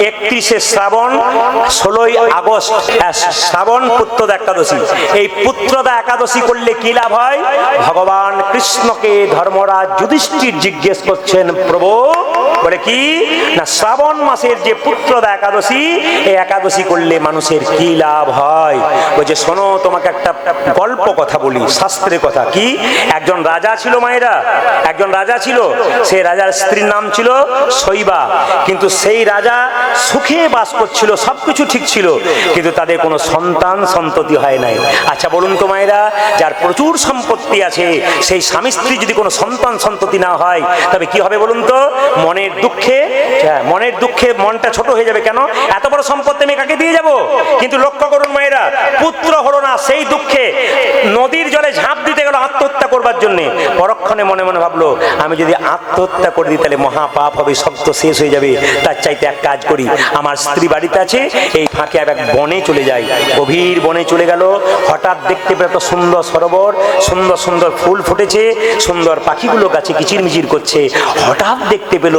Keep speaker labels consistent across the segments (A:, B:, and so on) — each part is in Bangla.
A: 31শে শ্রাবণ, 16ই আগস্ট শ্রাবণ পুত্রদা একাদশী। এই পুত্রদা একাদশী করলে কি লাভ হয়? ভগবান কৃষ্ণকে ধর্মরাজ যুধিষ্ঠির জিজ্ঞেস করছেন, প্রভু বলে কি না, শ্রাবণ মাসের যে পুত্রদা একাদশী, এই একাদশী করলে মানুষের কি লাভ হয়? বলছে শোনো, তোমাকে একটা গল্প কথা বলি, শাস্ত্রের কথা। কি? একজন রাজা ছিল মায়েরা, একজন রাজা ছিল। সেই রাজার স্ত্রীর নাম ছিল শৈবা। কিন্তু সেই রাজা সুখে বাস করছিল, সবকিছু ঠিক ছিল, কিন্তু তাদের কোনো সন্তান সন্ততি হয় নাই। আচ্ছা বলুন তো মায়েরা, যার প্রচুর সম্পত্তি আছে, সেই স্বামী স্ত্রী যদি কোনো সন্তান সন্ততি না হয়, তবে কি হবে বলুন তো? মনের দুঃখে মনটা ছোট হয়ে যাবে। কেন? এত বড় সম্পত্তি আমি কাকে দিয়ে যাব? কিন্তু লক্ষ্য করুন মায়েরা, পুত্র হলো না, সেই দুঃখে নদীর জলে ঝাঁপ দিতে গেল আত্মহত্যা করবার জন্য। পরক্ষণে মনে মনে ভাবলো, আমি যদি আত্মহত্যা করে দিই তাহলে মহাপাপ হবে, সব তো শেষ হয়ে যাবে। তার চাইতে এক কাজ করি, আমার স্ত্রী বাড়িতে আছে, এই ফাঁকে এক বনে চলে যাই। গভীর বনে চলে গেল। হঠাৎ দেখতে পেল একটা সুন্দর সরোবর, সুন্দর সুন্দর ফুল ফুটেছে, সুন্দর পাখিগুলো গাছে কিচিরমিচির করছে। হঠাৎ দেখতে পেল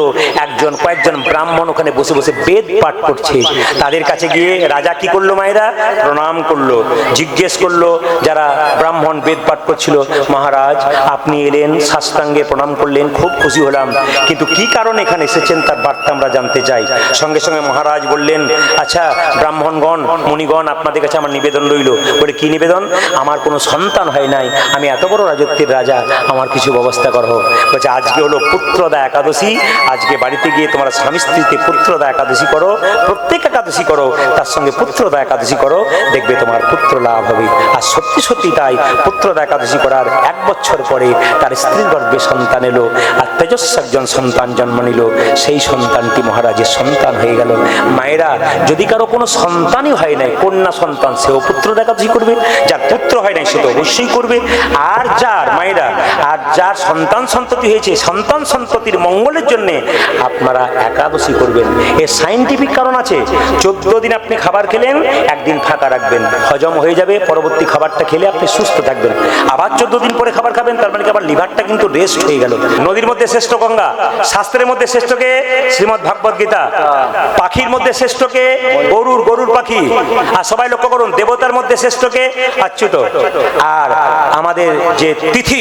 A: কয়েকজন ব্রাহ্মণ ওখানে বসে বসে বেদ পাঠ করছে। তাদের কাছে গিয়ে রাজা কি করলো মায়েরা? প্রণাম করলো, জিজ্ঞেস করলো, যারা ব্রাহ্মণ বেদ পাঠ করছিল, মহারাজ আপনি এলেন, সাষ্টাঙ্গে প্রণাম করলেন, খুব খুশি হলাম, কিন্তু কি কারণে এখানে এসেছেন তার বার্তা আমরা জানতে চাই। সঙ্গে সঙ্গে মহারাজ বললেন, আচ্ছা ব্রাহ্মণগণ, মুনিগণ, আপনাদের কাছে আমার নিবেদন রইল। বলে কি নিবেদন? আমার কোনো সন্তান হয় নাই, আমি এত বড় রাজত্বের রাজা, আমার কিছু ব্যবস্থা করো। বলছে আজকে হলো পুত্রদা একাদশী, আজকে বাড়িতে গিয়ে তোমরা স্বামী স্ত্রীতে পুত্রদা একাদশী করো, প্রত্যেক একাদশী করো, তার সঙ্গে পুত্রদা একাদশী করো, দেখবে তোমার পুত্র লাভ হবে। আর সত্যি সত্যি তাই, পুত্রদা একাদশী করার 1 বছর পরে তার স্ত্রীর গর্ভে সন্তান এলো, আর তেজস্বী একজন সন্তান জন্ম নিল। সেই সন্তানটি মহারাজের সন্তান হয়ে গেল। মায়েরা, যদি কারো কোনো সন্তানই হয় নাই, কন্যা সন্তান, সেও পুত্রদা একাদশী করবে। যার পুত্র হয় নাই সে তো অবশ্যই করবে। আর যার সন্তান সন্ততি হয়েছে, সন্তান সন্ততির মঙ্গলের জন্য আপনারা একাদশী করবেন। এর সাইন্টিফিক কারণ আছে। 14 দিন আপনি খাবার খেলেন, একদিন ফাঁকা রাখবেন, হজম হয়ে যাবে, পরবর্তী খাবারটা খেলে আপনি সুস্থ থাকবেন। আবার 14 দিন পরে খাবার খাবেন, তার মানে কি আবার লিভারটা কিন্তু রেস্ট হয়ে গেল। নদীর মধ্যে শ্রেষ্ঠ গঙ্গা, শাস্ত্রের মধ্যে শ্রেষ্ঠকে শ্রীমদ ভাগবত গীতা, পাখির মধ্যে শ্রেষ্ঠকে গরুর পাখি, আর সবাই লক্ষ্য করুন, দেবতার মধ্যে শ্রেষ্ঠকে অচ্যুত। আর আমাদের যে তিথি,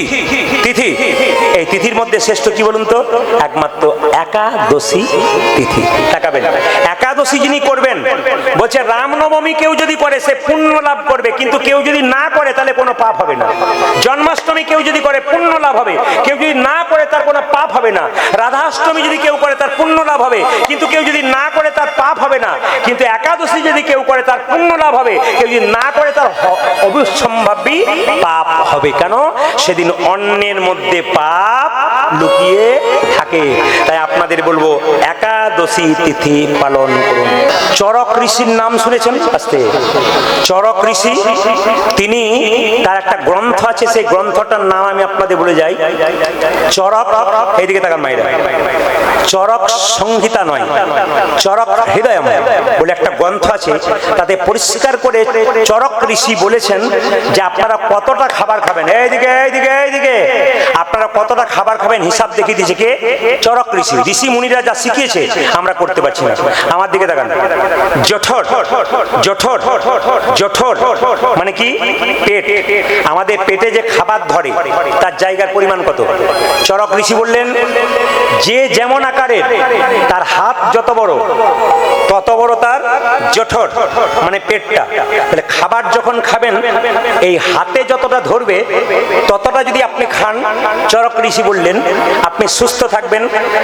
A: এই তিথির মধ্যে শ্রেষ্ঠ কি বলুন তো? একমাত্র একাদশী তিথি। তাকাবেন, একাদশী যিনি করবেন, বলছে রামনবমী কেউ যদি করে সে পুণ্য লাভ করবে, কিন্তু কেউ যদি না করে তাহলে কোনো পাপ হবে না। জন্মাষ্টমী কেউ যদি করে পুণ্য লাভ হবে, কেউ যদি না করে তার কোনো পাপ হবে না। রাধাষ্টমী যদি কেউ করে তার পুণ্য লাভ হবে, কিন্তু কেউ যদি না করে তার পাপ হবে না। কিন্তু একাদশী যদি কেউ করে তার পুণ্য লাভ হবে, কেউ যদি না করে তার অবশ্যম্ভাবী পাপ হবে। কেন? সেদিন অন্যের মধ্যে পাপ লুকিয়ে থাকে। তাই আপনাদের বলবো, একাদশী তিথি পালন করুন। চরক ঋষির নাম শুনেছেন? আস্তে। চরক ঋষি, তিনি, তার একটা গ্রন্থ আছে, সেই গ্রন্থটার নাম আমি আপনাদের বলে যাই। চরক, এইদিকে তাকান মায়েরা, চরক সংহিতা নয়, চরক হৃদয়ম বলে একটা গ্রন্থ আছে। তাতে পরিষ্কার করে চরক ঋষি বলেছেন যে আপনারা কতটা খাবার খাবেন, এইদিকে আপনারা কতটা খাবার খাবেন হিসাব দেখিয়ে দিয়েছে কে? চরক ঋষি। ঋষি মুনিরা যা শিখিয়েছে আমরা করতে পারছি না। আমার দিকে তাকান, জঠর মানে কি? পেট। আমাদের পেটে যে খাবার ধরে তার জায়গার পরিমাণ কত? চরক ঋষি বললেন, যে যেমন আকারের, তার হাত যত বড় তত বড় তার জঠর মানে পেটটা। তাহলে খাবার যখন খাবেন, এই হাতে যতটা ধরবে ততটা যদি আপনি খান, চরক ঋষি বললেন আপনি সুস্থ থাকবেন,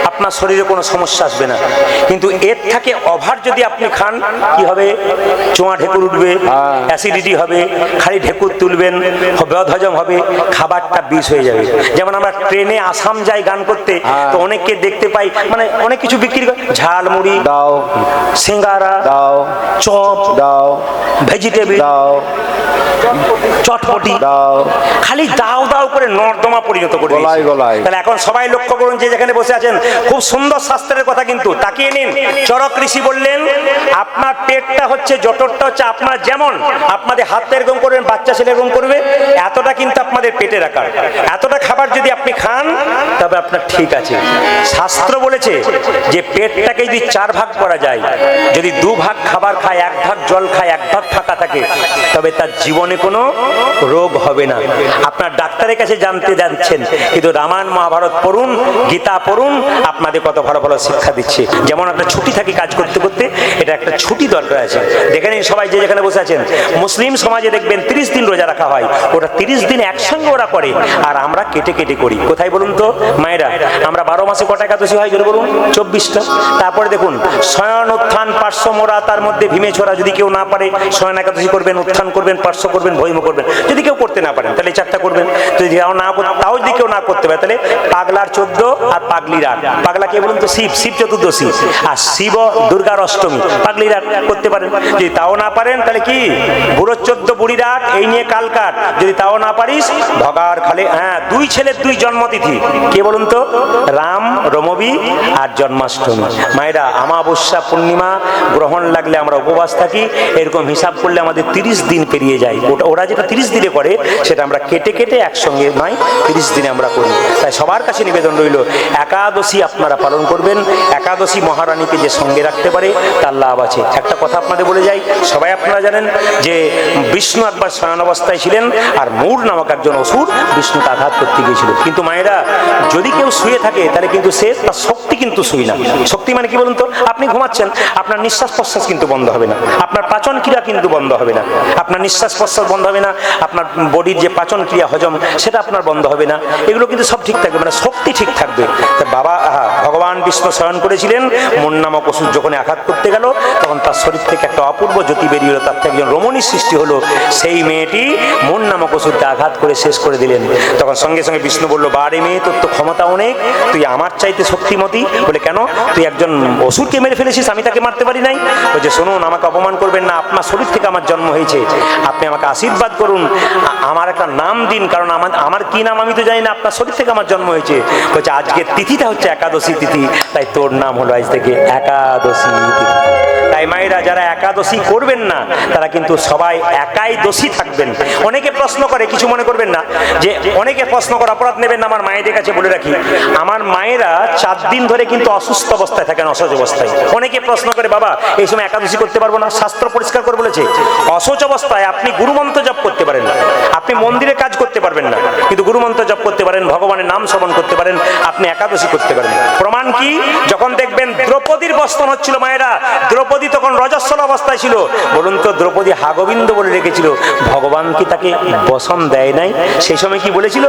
A: আপনার শরীরে কোনো সমস্যা আসবে না। কিন্তু এর থেকে ওভার যদি আপনি খান, কি হবে? চোঁয়া ঢেকুর উঠবে, অ্যাসিডিটি হবে, খালি ঢেকুর তুলবেন, বদহজম হবে, খাবারটা বিষ হয়ে যাবে। যেমন আমরা ট্রেনে আসাম যাই গান করতে, তো অনেককে দেখতে পাই, মানে অনেক কিছু বিক্রি করে, ঝালমুড়ি দাও, সিঙ্গারা দাও, চপ
B: দাও,
A: ভেজিটেবল
B: দাও,
A: চটপটি
B: দাও,
A: খালি দাও দাও করে নর্দমা পরিণত করে দিয়েছে।
B: গলায় গলায়।
A: তাহলে এখন সবাই লক্ষ্য করুন, যে যেখানে বসে আছেন, খুব সুন্দর শাস্ত্রের কথা কিন্তু তাকিয়ে নিন। চরক ঋষি বললেন, আপনার পেটটা হচ্ছে, জঠরটা হচ্ছে আপনার, যেমন আপনাদের হাতটা এরকম করবেন, বাচ্চা ছেলে এরকম করবে, এতটা কিন্তু আপনাদের পেটের আকার। এতটা খাবার যদি আপনি খান তবে আপনার ঠিক আছে। শাস্ত্র বলেছে যে পেটটাকে যদি 4 ভাগ করা যায়, যদি 2 ভাগ খাবার খায়, 1 ভাগ জল খায়, 1 ভাগ ফাঁকা থাকে, তবে তার জীবনে কোনো রোগ হবে না। আপনার ডাক্তারের কাছে জানতে যাচ্ছেন, কিন্তু রামায়ণ মহাভারত পড়ুন, গীতা পড়ুন, আপনাদের কত ভালো ভালো শিক্ষা দিচ্ছে। যেমন একটা ছুটি থাকে কাজ করতে করতে, এটা একটা ছুটি দরকার আছে। দেখে নিন সবাই যে যেখানে বসে আছেন, মুসলিম সমাজে দেখবেন 30 দিন রোজা রাখা হয়, ওটা 30 দিন একসঙ্গে ওরা করে, আর আমরা কেটে কেটে করি। কোথায় বলুন তো মায়েরা? আমরা 12 মাসে কটা একাদশী হয় জোরে বলুন? 24টা। তারপরে দেখুন, শয়ন, উত্থান, পার্শ্ব, মোরা, তার মধ্যে ভীমে ছোড়া। যদি কেউ না পারে, শয়ন একাদশী করবেন, উত্থান করবেন, পার্শ্ব করবেন, ভৈম করবেন। যদি কেউ করতে না পারেন তাহলে 4টা করবেন। যদি তাও যদি কেউ না করতে পারে, তাহলে পাগলার 14 আর পাগলির 8। পাগলা কে বলুন তো? শিব, শিব চতুর্দশী, আর শিব দুর্গার অষ্টমী, পাগলির 8 করতে পারেন। যদি তাও না পারেন তাহলে কি বুড়োর 14, বুড়ির 8, এই নিয়ে কাল কাট। যদি তাও না পারিস, ভগার খালে, হ্যাঁ, 2 ছেলের 2 জন্মতিথি। কে বলুন তো? রাম, রমবী আর জন্মাষ্টমী। মায়েরা, আমাবস্যা, পূর্ণিমা গ্রহণ লাগলে আমরা উপবাস থাকি। এরকম হিসাব করলে আমাদের 30 দিন পেরিয়ে যায়। ওরা যেটা 30 দিনে করে, সেটা আমরা কেটে কেটে একসঙ্গে নয়, 30 দিনে আমরা করি। তাই সবার কাছে নিবেদন রইল, একাদশী আপনারা পালন করবেন। একাদশী মহারানীকে যে সঙ্গে রাখতে পারে তার লাভ আছে। একটা কথা আপনাদের বলে যাই, সবাই আপনারা জানেন যে বিষ্ণু একবার শয়ন অবস্থায় ছিলেন, আর মূর নামক একজন অসুর বিষ্ণুকে আঘাত করতে গিয়েছিল। কিন্তু মায়েরা, যদি কেউ শুয়ে থাকে তাহলে কিন্তু সে তার শক্তি কিন্তু শুই না। শক্তি মানে কি বলুন তো? আপনি ঘুমাচ্ছেন, আপনার নিঃশ্বাস প্রশ্বাস কিন্তু বন্ধ হবে না, আপনার পাচন ক্রিয়া কিন্তু বন্ধ হবে না, আপনার নিঃশ্বাস প্রশ্বাস বন্ধ হবে না, আপনার বডির যে পাচন ক্রিয়া, হজম, সেটা আপনার বন্ধ হবে না। এগুলো কিন্তু সব ঠিক থাকবে, মানে শক্তি ঠিক থাকবে। বাবা ভগবান বিষ্ণু শয়ন করেছিলেন, মন নামক অসুর যখন আঘাত করতে গেল, তখন তার শরীর থেকে একটা অপূর্ব জ্যোতি বেরিয়ে এলো, তার থেকে একজন রমণীর সৃষ্টি হলো। সেই মেয়েটি মন নামক অসুরকে আঘাত করে শেষ করে দিলেন। তখন সঙ্গে সঙ্গে বিষ্ণু বলল, বারে মেয়ে, তোর তো ক্ষমতা অনেক, তুই আমার চাইতে শক্তিমতী। বলে, কেন? তুই একজন অসুরকে মেরে ফেলেছিস, আমি তাকে মারতে পারি নাই? বলছে, শুনুন, আমাকে অপমান করবেন না, আপনার শরীর থেকে আমার জন্ম হয়েছে, আপনি আমাকে আশীর্বাদ করুন, আমার একটা নাম দিন, কারণ আমার কি নাম আমি তো জানি না, আপনার শরীর থেকে আমার জন্ম হয়েছে। বলছে, আজকের তিথিটা হচ্ছে একাদশী তিথি, তাই তোর নাম হলো আজ থেকে একাদশী তিথি। তাই মায়েরা, যারা একাদশী করবেন না তারা কিন্তু সবাই একাই দোষী থাকবেন। অনেকে প্রশ্ন করে, কিছু মনে করবেন না, যে অনেকে প্রশ্ন করে, অপরাধ নেবেন না, আমার মায়েদের কাছে বলে রাখি, আমার মায়েরা 4 দিন ধরে কিন্তু অসুস্থ অবস্থায় থাকেন, অসহজ অবস্থায়। অনেকে প্রশ্ন করে, বাবা এই সময় একাদশী করতে পারবো না? শাস্ত্র পরিষ্কার করে বলেছে, অসহজ অবস্থায় আপনি গুরুমন্ত্র জপ করতে পারেন না, আপনি মন্দিরে কাজ করতে পারবেন না, কিন্তু গুরুমন্ত্র জপ করতে পারেন, ভগবানের নাম শ্রবণ করতে পারেন, আপনি একাদশী করতে পারেন। প্রমাণ কি? যখন দেখবেন দ্রৌপদীর বস্তন হচ্ছিল, মায়েরা, দ্রৌপদী তখন রজস্বল অবস্থায় ছিল। বলুন তো, দ্রৌপদী হা গোবিন্দ বলে রেখেছিল, ভগবান কি তাকে বসন দেয় নাই? সেই সময় কি বলেছিল?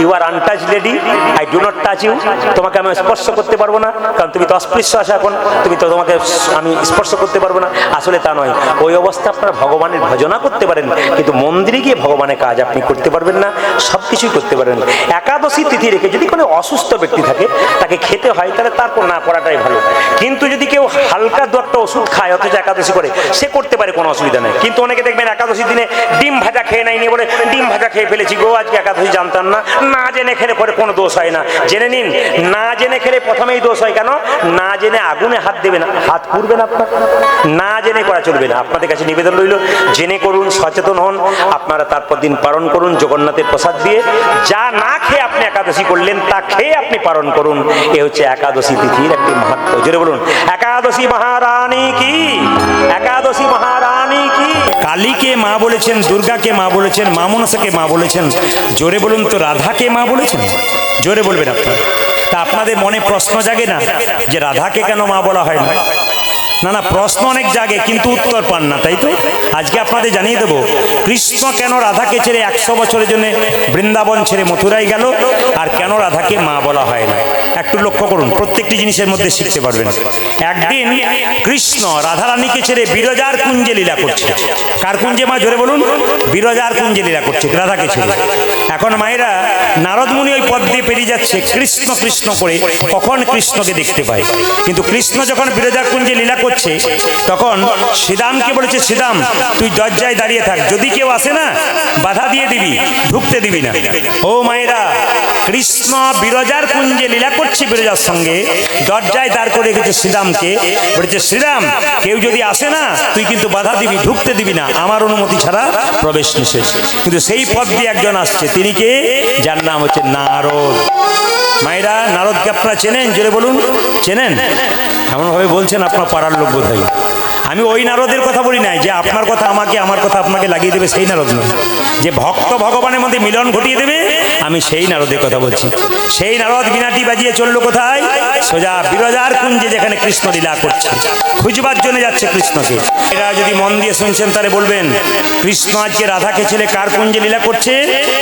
A: You are untouch lady, I do not touch you. তোমাকে আমি স্পর্শ করতে পারবো না, কারণ তুমি তো অস্পৃশ্য আছো, এখন তুমি তো, তোমাকে আমি স্পর্শ করতে পারবো না। আসলে তা নয়, ওই অবস্থা আপনারা ভগবানের ভজনা করতে পারেন, কিন্তু মন্দিরে গিয়ে ভগবানের কাজ আপনি করতে পারবেন না, সব কিছুই করতে পারেন। একাদশী তিথি রেখে যদি কোনো অসুস্থ ব্যক্তি থাকে, তাকে খেতে হয়, তাহলে তারপর না করাটাই ভালো। কিন্তু যদি কেউ হালকা 2-1 ওষুধ খায় অথচ একাদশী করে, সে করতে পারে, কোনো অসুবিধা নেই। কিন্তু অনেকে দেখবেন একাদশীর দিনে ডিম ভাজা খেয়ে নেয়নি, বলে ডিম ভাজা খেয়ে ফেলেছি গো, আজকে একাদশী জানতাম না। না জেনে খেলে পরে কোনো দোষ হয় না। জেনে নিন, না জেনে খেলে প্রথমেই দোষ হয়। কেন? না জেনে আগুনে হাত দেবেন, হাত পুড়বেন আপনার। না জেনে করা চলবে না। আপনাদের কাছে নিবেদন রইল, জেনে করুন, সচেতন হন, আপনারা তারপর দিন পালন করুন জগন্নাথের প্রসাদ দিয়ে। যা না খেয়ে আপনি একাদশী করলেন, তা খেয়ে আপনি পালন করুন। এ হচ্ছে একাদশী তিথির একটি মাহাত্ম্য। জোরে বলুন, একাদশী মহারানী কি, একাদশী মহারানী কি। কালীকে মা বলেছেন, দুর্গাকে মা বলেছেন, মা মনসাকে মা বলেছেন। জোরে বলুন তো, রাধাকে মা বলেছেন? জোরে বলবেন আপনারা। তা আপনাদের মনে প্রশ্ন জাগে না যে রাধাকে কেন মা বলা হয় না? না না, প্রশ্ন অনেক জাগে, কিন্তু উত্তর পান না, তাই তো? আজকে আপনাদের জানিয়ে দেবো, কৃষ্ণ কেন রাধাকে ছেড়ে 100 বছরের জন্য বৃন্দাবন ছেড়ে মথুরায় গেল, আর কেন রাধাকে মা বলা হয় না। একটু লক্ষ্য করুন, প্রত্যেকটি জিনিসের মধ্যে শিখতে পারবেন। একদিন কৃষ্ণ রাধারানীকে ছেড়ে বিরজার কুঞ্জে লীলা করছে। কার কুঞ্জে মা? জোরে বলুন। বিরজার কুঞ্জে লীলা করছে রাধাকে ছেড়ে। এখন মায়েরা, নারদ মুনি ওই পথ দিয়ে পেরিয়ে যাচ্ছে, কৃষ্ণ কৃষ্ণ করে কখন কৃষ্ণকে দেখতে পায়। কিন্তু কৃষ্ণ যখন বিরজার কুঞ্জে লীলা করছে, তখন শ্রীরামকে বলেছে, শ্রীরাম তুই দরজায় দাঁড়িয়ে থাক, যদি কেউ আসে না বাধা দিয়ে দিবি, ঢুকতে দিবি না। ও মায়েরা, কৃষ্ণ বিরজার কুঞ্জে লীলা করছে, বিরজার সঙ্গে দরজায় দাঁড় করে রেখেছে শ্রীরামকে, বলেছে শ্রীরাম কেউ যদি আসে না তুই কিন্তু বাধা দিবি, ঢুকতে দিবি না, আমার অনুমতি ছাড়া প্রবেশ নিষেধ। কিন্তু সেই পথ দিয়ে একজন আসছে, তিনি কে? যার নাম হচ্ছে নারদ। মায়েরা, নারদকে আপনারা চেনেন? জোরে বলুন, চেনেন? এমনভাবে বলছেন আপনার পাড়ার লোক বোধ হয়। আমি ওই নারদের কথা বলি নাই যে আপনার কথা আমাকে, আমার কথা আপনাকে লাগিয়ে দেবে, সেই নারদ নয়। যে ভক্ত ভগবানের মধ্যে মিলন ঘটিয়ে দেবে, আমি সেই নারদের কথা বলছি। সেই নারদ বিনাটি বাজিয়ে চললো কোথায়? সোজা বিরজার কুঞ্জে, যেখানে কৃষ্ণ লীলা করছে, খুঁজবার জন্য যাচ্ছে কৃষ্ণকে। এরা যদি মন দিয়ে শুনছেন তাহলে বলবেন, কৃষ্ণ আজকে রাধাকে ছেলে কার কুঞ্জে লীলা করছে?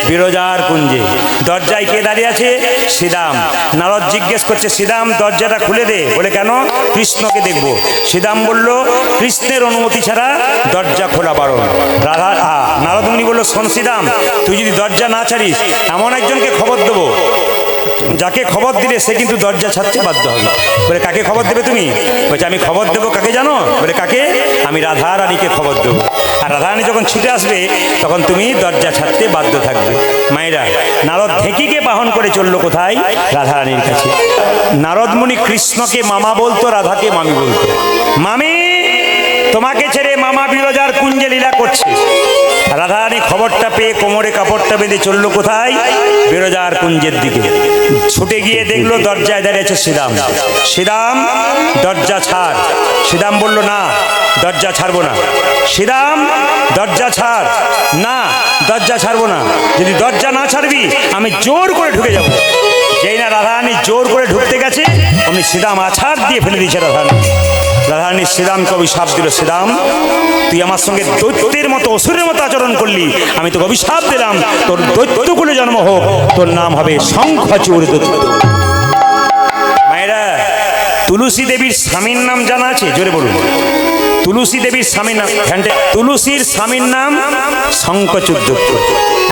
A: বিরজার কুঞ্জে। দরজায় কে দাঁড়িয়ে আছে? শ্রীরাম। নারদ জিজ্ঞেস করছে, শ্রীরাম দরজাটা খুলে দে। বলে কেন? কৃষ্ণকে দেখবো। শ্রীরাম বলল, কৃষ্ণের অনুমতি ছাড়া দরজা খোলা বারণ। নারদ মুনি বলল, শোন শ্রীরাম, তুই যদি দরজা না ছাড়িস, এমন একজনকে খবর দেবো, যাকে খবর দিলে সে কিন্তু দরজা ছাড়তে বাধ্য হবে। বলে কাকে খবর দেবে তুমি? বলছে আমি খবর দেবো কাকে জানো? বলে কাকে? আমি রাধা রানীকে খবর দেবো, আর রাধা রানী যখন ছুটে আসবে তখন তুমি দরজা ছাড়তে বাধ্য থাকবে। মায়েরা, নারদ ঢেকিকে বাহন করে চললো কোথায়? রাধা রানীর কাছে। নারদ মুনি কৃষ্ণকে মামা বলতো, রাধাকে মামি বলতো। মামি, তোমাকে ছেড়ে মামা বিরজার কুঞ্জে লীলা করছে। রাধারানী খবরটা পেয়ে কোমরে কাপড়টা বেঁধে চললো কোথায়? বিরজার কুঞ্জের দিকে। ছুটে গিয়ে দেখলো দরজায় দাঁড়িয়েছে শ্রীরাম। শ্রীরাম দরজা ছাড়। শ্রীরাম বলল, না দরজা ছাড়বো না। শ্রীরাম দরজা ছাড়। না দরজা ছাড়বো না, যদি দরজা না ছাড়বি আমি জোর করে ঢুকে যাবো। যেই না রাধারানী জোর করে ঢুকতে গেছে, অমনি শ্রীরাম আছাড় দিয়ে ফেলে দিয়েছে রাধারানী। রাধারানী শ্রীরামকে অভিশাপ দিল, শ্রীরাম তুই আমার সঙ্গে দৈত্যের মতো, অসুরের মতো আচরণ করলি, আমি তোকে অভিশাপ দিলাম, তোর দৈত্যকুলে জন্ম হোক, তোর নাম হবে শঙ্খচূড় দৈত্য। মায়েরা, তুলসী দেবীর স্বামীর নাম জানা আছে? জোরে বলুন। তুলসী দেবীর স্বামীর নাম, তুলসীর স্বামীর নাম শঙ্খচূড় দৈত্য।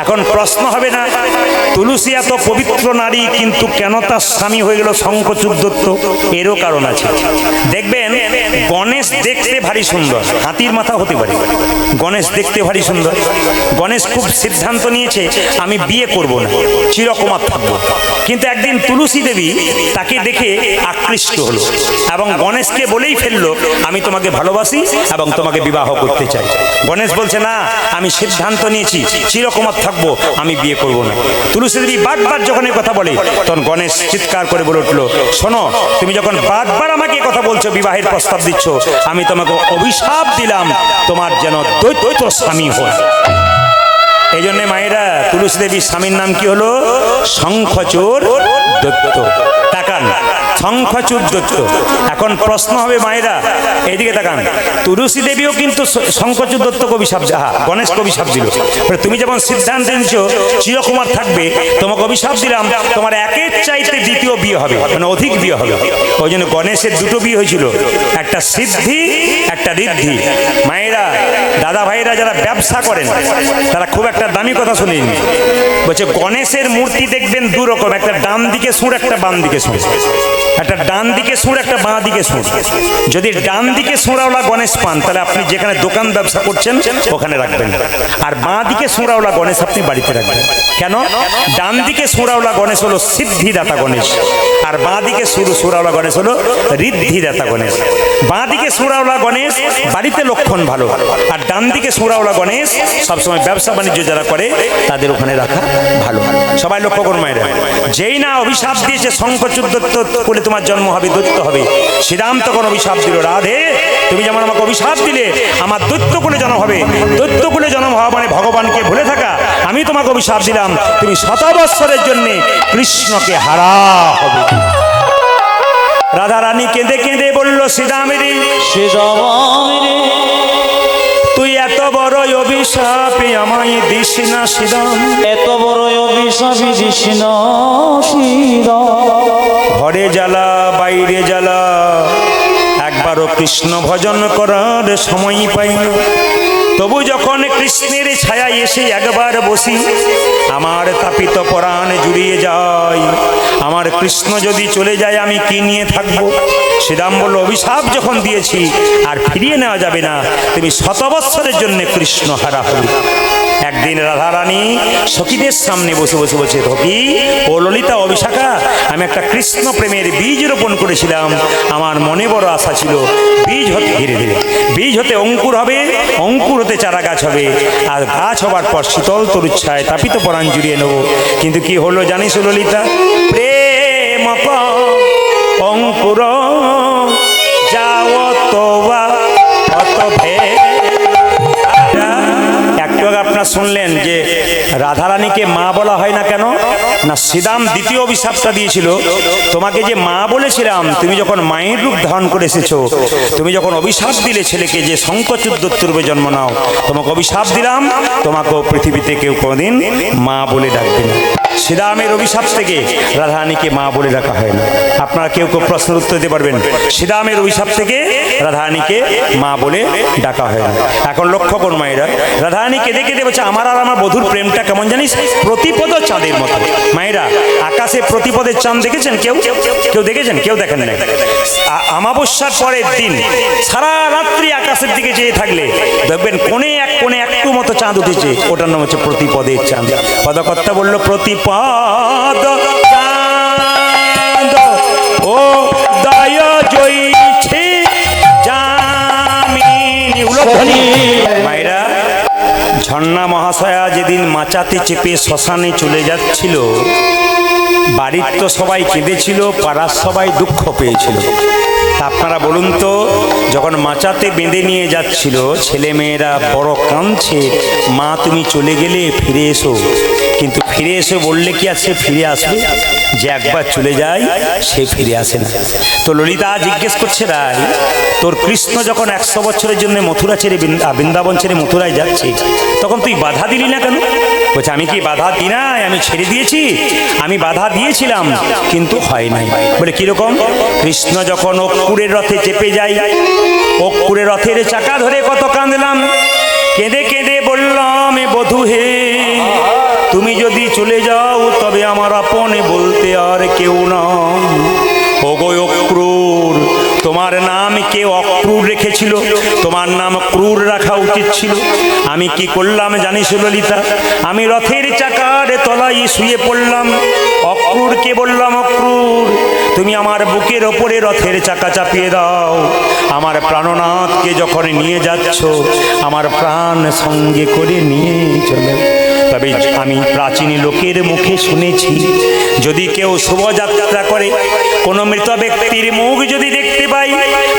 A: এখন প্রশ্ন হবে না, তুলসী এত পবিত্র নারী, কিন্তু কেন তার স্বামী হয়ে গেল শঙ্খচূড় দৈত্য? এরও কারণ আছে। দেখবেন গণেশ দেখতে ভারী সুন্দর, হাতির মাথা হতে পারে, গণেশ দেখতে ভারী সুন্দর। গণেশ খুব সিদ্ধান্ত নিয়েছে, আমি বিয়ে করব না, চিরকুমার থাকবো। কিন্তু একদিন তুলসী দেবী তাকে দেখে আকৃষ্ট হলো এবং গণেশকে বলেই ফেললো, আমি তোমাকে ভালোবাসি এবং তোমাকে বিবাহ করতে চাই। গণেশ বলছে, না আমি সিদ্ধান্ত নিয়েছি, চিরকুমার থাকবো, আমি বিয়ে করব না। তুলসী দেবী বারবার যখন এই কথা বলে, তখন গণেশ চিৎকার করে বলে উঠলো, শোনো, তুমি যখন বারবার আমাকে কথা বলছো, বিবাহের প্রস্তাব দিচ্ছ, আমি তোমাকে অভিশাপ দিলাম, তোমার যেন দৈত্য স্বামী হয়। এই জন্য মায়েরা, তুলসী দেবীর স্বামীর নাম কি হলো? শঙ্খচূড় দৈত্য। তাকান, শঙ্খচূড় দৈত্য। এখন প্রশ্ন হবে মায়েরা, এইদিকে তাকান, তুলসী দেবীও কিন্তু শঙ্খচূড় দৈত্যকে অভিশাপ, গণেশকে অভিশাপ দিল। তুমি যেমন সিদ্ধান্ত নিচ্ছ চিরকুমার থাকবে, তোমাকে অভিশাপ দিলাম, তোমার একের চাইতে দ্বিতীয় বিয়ে হবে, মানে অধিক বিয়ে হবে। ওই জন্য গণেশের দুটো বিয়ে হয়েছিল, একটা সিদ্ধি, একটা ঋদ্ধি। মায়েরা, দাদা ভাইরা যারা ব্যবসা করেন তারা খুব একটা দামি কথা শুনেন। বলছে গণেশের মূর্তি দেখবেন দু রকম, একটা ডান দিকে সুর, একটা বাম দিকে সুর। একটা ডান দিকে সুর, একটা বাঁ দিকে সুর। যদি ডান দিকে সুরাওলা গণেশ পান, তাহলে আপনি যেখানে দোকান ব্যবসা করছেন ওখানে রাখবেন, আর বাঁ দিকে সুরাওলা গণেশ আপনি বাড়িতে রাখবেন। কেন? ডান দিকে সুরাওলা গণেশ হলো সিদ্ধিদাতা গণেশ, আর বাঁ দিকে সুরাওলা গণেশ হলো ঋদ্ধিদাতা গণেশ। বাঁ দিকে সুরাওলা গণেশ বাড়িতে লক্ষণ ভালো, আর ডান দিকে সুরাওলা গণেশ সবসময় ব্যবসা বাণিজ্য যারা করে তাদের ওখানে রাখা ভালো। সবাই লক্ষ্য করুন মায়েরা, যেই না অভিশাপ দিয়েছে শঙ্খচূড় দৈত্য কুলে তোমার জন্ম হবে, দৈত্য হবে, শ্রীরাম তখন অভিশাপ দিল, রাধে তুমি যেমন আমাকে অভিশাপ দিলে আমার দৈত্য কুলে জন্ম হবে, দৈত্য কুলে জন্ম হওয়া মানে ভগবানকে ভুলে থাকা, আমি তোমাকে অভিশাপ দিলাম, তুমি 100 বৎসরের জন্য কৃষ্ণকে হারা হবে। রাধা রানী কেঁদে কেঁদে বলল, শ্রীরামের তুই এত বড় অভিশাপে আমায় দিস না শ্রীরাম,
B: এত বড় অভিশাপ দিস না শ্রীরাম।
A: ঘরে জ্বালা বাইরে জ্বালা, একবারও কৃষ্ণ ভজন করার সময় পাই না। তবু যখন কৃষ্ণের ছায়ায় এসে একবার বসি, আমার তাপিত পরাণ জুড়িয়ে যায়। আমার কৃষ্ণ যদি চলে যায় আমি কি নিয়ে থাকবো? শ্রীরাম বলল, অভিশাপ যখন দিয়েছি আর ফিরিয়ে নেওয়া যাবে না, তুমি 100 বৎসরের জন্য কৃষ্ণ হারা হবে। একদিন রাধারানী সখীদের সামনে বসে বসে বলছে, ধকি ও ললিতা ও বিশাখা, আমি একটা কৃষ্ণ প্রেমের বীজ রোপণ করেছিলাম। আমার মনে বড় আশা ছিল বীজ হতে ধীরে ধীরে বীজ হতে অঙ্কুর হবে, অঙ্কুর হতে চারা গাছ হবে, আর গাছ হবার পর শীতল তরুচ্ছায় তাপিত পরাণ জুড়িয়ে নেব। কিন্তু কি হলো জানিস ললিতা? প্রেম অঙ্কুর যাও তোবা অত ভেদ। একটু আগে আপনারা শুনলেন যে রাধারানীকে মা বলা হয় না কেন? না, শ্রীরাম দ্বিতীয় অভিশাপটা দিয়েছিল, তোমাকে যে মা বলেছিলাম, তুমি যখন মায়ের রূপ ধারণ করে এসেছো, তুমি যখন অভিশাপ দিলে ছেলেকে যে শঙ্খচূড় রূপে জন্ম নাও, তোমাকে অভিশাপ দিলাম, তোমাকেও পৃথিবীতে কেউ কোনোদিন মা বলে ডাকবে না। শ্রীরামের অভিশাপ থেকে রাধারানীকে মা বলে ডাকা হয় না। আপনারা কেউ কেউ প্রশ্নের উত্তর দিতে পারবেন, শ্রীরামের অভিশাপ থেকে রাধারানীকে মা বলে ডাকা হয় না। এখন লক্ষ্য করুন মায়েরা, রাধারানী কেঁদে কেঁদে বলছে, আমার আর আমার বধূর প্রেমটা কেমন জানিস? প্রতিপদ চাঁদের মতো। মায়েরা, আকাশে প্রতিপদের চাঁদ দেখেছেন? কেউ কেউ দেখেছেন? কেউ দেখেন না। অমাবস্যার পরের দিন সারা রাত্রি আকাশের দিকে চেয়ে থাকলে দেখবেন কোণে একটু মতো চাঁদ উঠেছে, ওটার নাম হচ্ছে প্রতিপদের চাঁদ। পদকর্তা বলল, প্রতিপদ চাঁদ ও দয় জয়ছে জামিনী। মায়েরা, ঝর্ণা মহাশয়া যেদিন মাচাতে চেপে শ্মশানে চলে যাচ্ছিল, বাড়ির তো সবাই কেঁদেছিল, পাড়ার সবাই দুঃখ পেয়েছিল। তা আপনারা বলুন তো, যখন মাচাতে বেঁধে নিয়ে যাচ্ছিল, ছেলে মেয়েরা বড় কাঁদছে, মা তুমি চলে গেলে, ফিরে এসো। কিন্তু ফিরে এসে বললে কি আর সে ফিরে আসবে? যে একবার চলে যায় সে ফিরে আসে না। তো ললিতা জিজ্ঞেস করছে, রায় তোর কৃষ্ণ যখন 100 বছরের জন্য মথুরা ছেড়ে বৃন্দাবন ছেড়ে মথুরায় যাচ্ছে, তখন তুই বাধা দিলি না কেন? বলছে, আমি কি বাধা দিই নাই? আমি ছেড়ে দিয়েছি। আমি বাধা দিয়েছিলাম কিন্তু হয় নাই। বলে কিরকম? কৃষ্ণ যখন অক্কুরের রথে চেপে যায়, অক্কুরের রথের চাকা ধরে কত কাঁদলাম, কেঁদে কেঁদে বললাম, বধূ হে, তুমি যদি চলে যাও তবে আমার আপনে বলতে আর কেউ না। ওগো অক্রূর, তোমার নাম কে অক্রূর রেখেছিল? তোমার নাম ক্রূর রাখা উচিত ছিল। আমি কি করলাম জানিস ললিতা? আমি রথের চাকার তলায় শুয়ে পড়লাম, অক্রূরকে বললাম, অক্রূর তুমি আমার বুকের ওপরে রথের চাকা চাপিয়ে দাও। আমার প্রাণনাথকে যখন নিয়ে যাচ্ছ, আমার প্রাণ সঙ্গে করে নিয়ে চলো। তবে আমি প্রাচীন লোকের মুখে শুনেছি, যদি কেউ শোভাযাত্রা করে, কোনো মৃত ব্যক্তির মুখ যদি দেখতে পাই,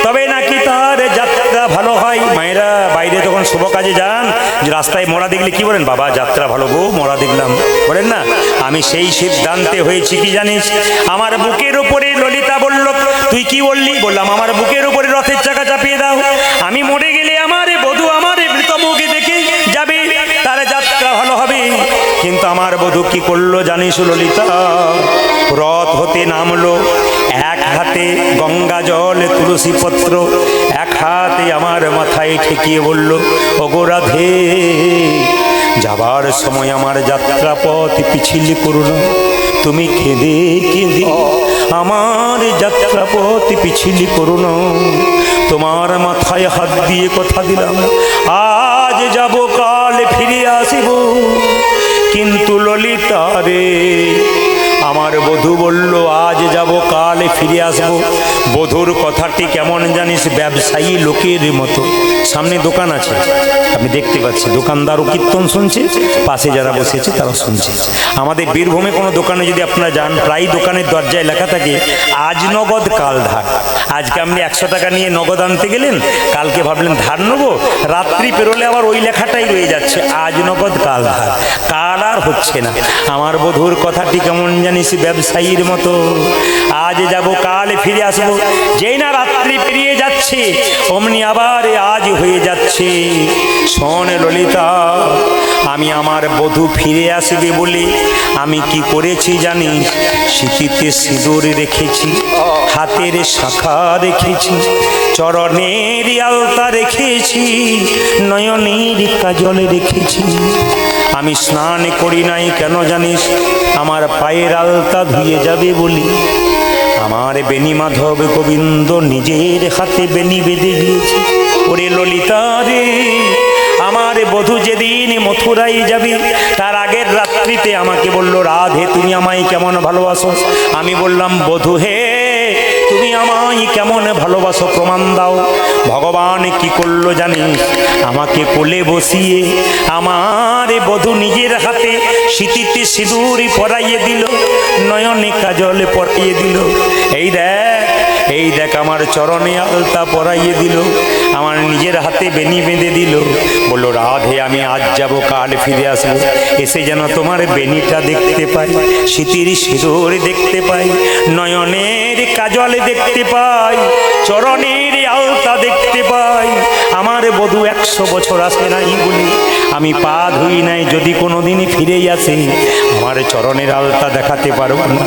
A: তবে নাকি তার যাত্রা ভালো হয়। মায়েরা বাইরে তখন শুভ কাজে যান, রাস্তায় মরা দেখলে কি বলেন? বাবা যাত্রা ভালো গো, মরা দেখলাম, বলেন না? আমি সেই সিদ্ধান্তে হয়েছি কি জানিস? আমার বুকের উপরে ললিতা বলল, তুই কি বললি? বললাম, আমার বুকের উপরে রথের চাকা চাপিয়ে দাও। আমি মরে গেলে আমার বধূ আমার মৃত মুখে দেখে যাবে, তার যাত্রা ভালো হবে। কিন্তু আমার বধূ কি করলো জানিস ললিতা? রথ হতে নামলো, এক হাতে গঙ্গা জল তুলসী পত্র, এক হাতে আমার মাথায় ঠেকিয়ে বলল, ওগো রাধে, যাবার সময় আমার যাত্রাপথ পিছিল করো না। তুমি কেঁদে কেঁদে আমার যাত্রাপথ পিছিল করো না। তোমার মাথায় হাত দিয়ে কথা দিলাম, আজ যাব কাল ফিরে আসিব। কিন্তু ললিতা রে, আমার বধূ বলল, আজ যাব কাল ফিরে আসবো। বধূর কথাটি কেমন জানিস? ব্যবসায়ী লোকের মতো। সামনে দোকান আছে, আপনি দেখতে পাচ্ছেন, দোকানদারও কীর্তন শুনছে, পাশে যারা বসেছে তারা শুনছে। আমাদের বীরভূমে কোনো দোকানে যদি আপনারা যান, প্রায় দোকানের দরজায় লেখা থাকে, আজ নগদ কাল ধার। আজকে আপনি 100 টাকা নিয়ে নগদ আনতে গেলেন, কালকে ভাবলেন ধার নেবো, রাত্রি পেরোলে আবার ওই লেখাটাই রয়ে যাচ্ছে, আজ নগদ কাল ধার। কাল আর হচ্ছে না। আমার বধূর কথাটি কেমন জানিস? ব্যবসায়ীর মতো। আজ যাব কাল ফিরে আসবো। যেই না রাত্রি পেরিয়ে যাচ্ছে, অমনি আবার আজ হয়ে যাচ্ছে। শোন ললিতা, আমি আমার বধূ ফিরে আসবে বলে আমি কি করেছি জানিস? সিঁথিতে সিঁদুর রেখেছি, হাতের শাখা রেখেছি, চরণের আলতা রেখেছি, নয়নের কাজল রেখেছি। আমি স্নান করি নাই কেন জানিস? আমার পায়ের আলতা ধুয়ে যাবে বলি। আমার বেণী মাধব গোবিন্দ নিজের হাতে বেণী বেঁধে দিয়েছে। ওরে ললিতা রে, আমার বধূ যেদিন মথুরায় যাবে তার আগের রাত্রিতে আমাকে বলল, রাধে তুমি আমায় কেমন ভালোবাসো? আমি বললাম, বধূ হে তুমি আমায় কেমন ভালোবাসো প্রমাণ দাও। ভগবান কি করলো জানিস? আমাকে কোলে বসিয়ে আমার বধূ নিজের হাতে সিঁথিতে সিঁদুর পরাইয়ে দিল, নয়নে কাজল পরাইয়ে দিল। এই দেখ আমার চরণে আলতা পরাইয়ে দিল, আমার নিজের হাতে বেণী বেঁধে দিল। বললো, রাধে আমি আজ যাব, কাল ফিরে আসবো, এসে যেন তোমার বেণীটা দেখতে পাই, সিঁথির সিঁদুর দেখতে পাই, নয়নের কাজল দেখতে পাই, চরণের আলতা দেখতে পাই। আমার বধূ 100 বছর আসে নাই বলি আমি পা ধুই নাই। যদি কোনোদিন ফিরেই আসে আমার চরণের আলতা দেখাতে পারবো না।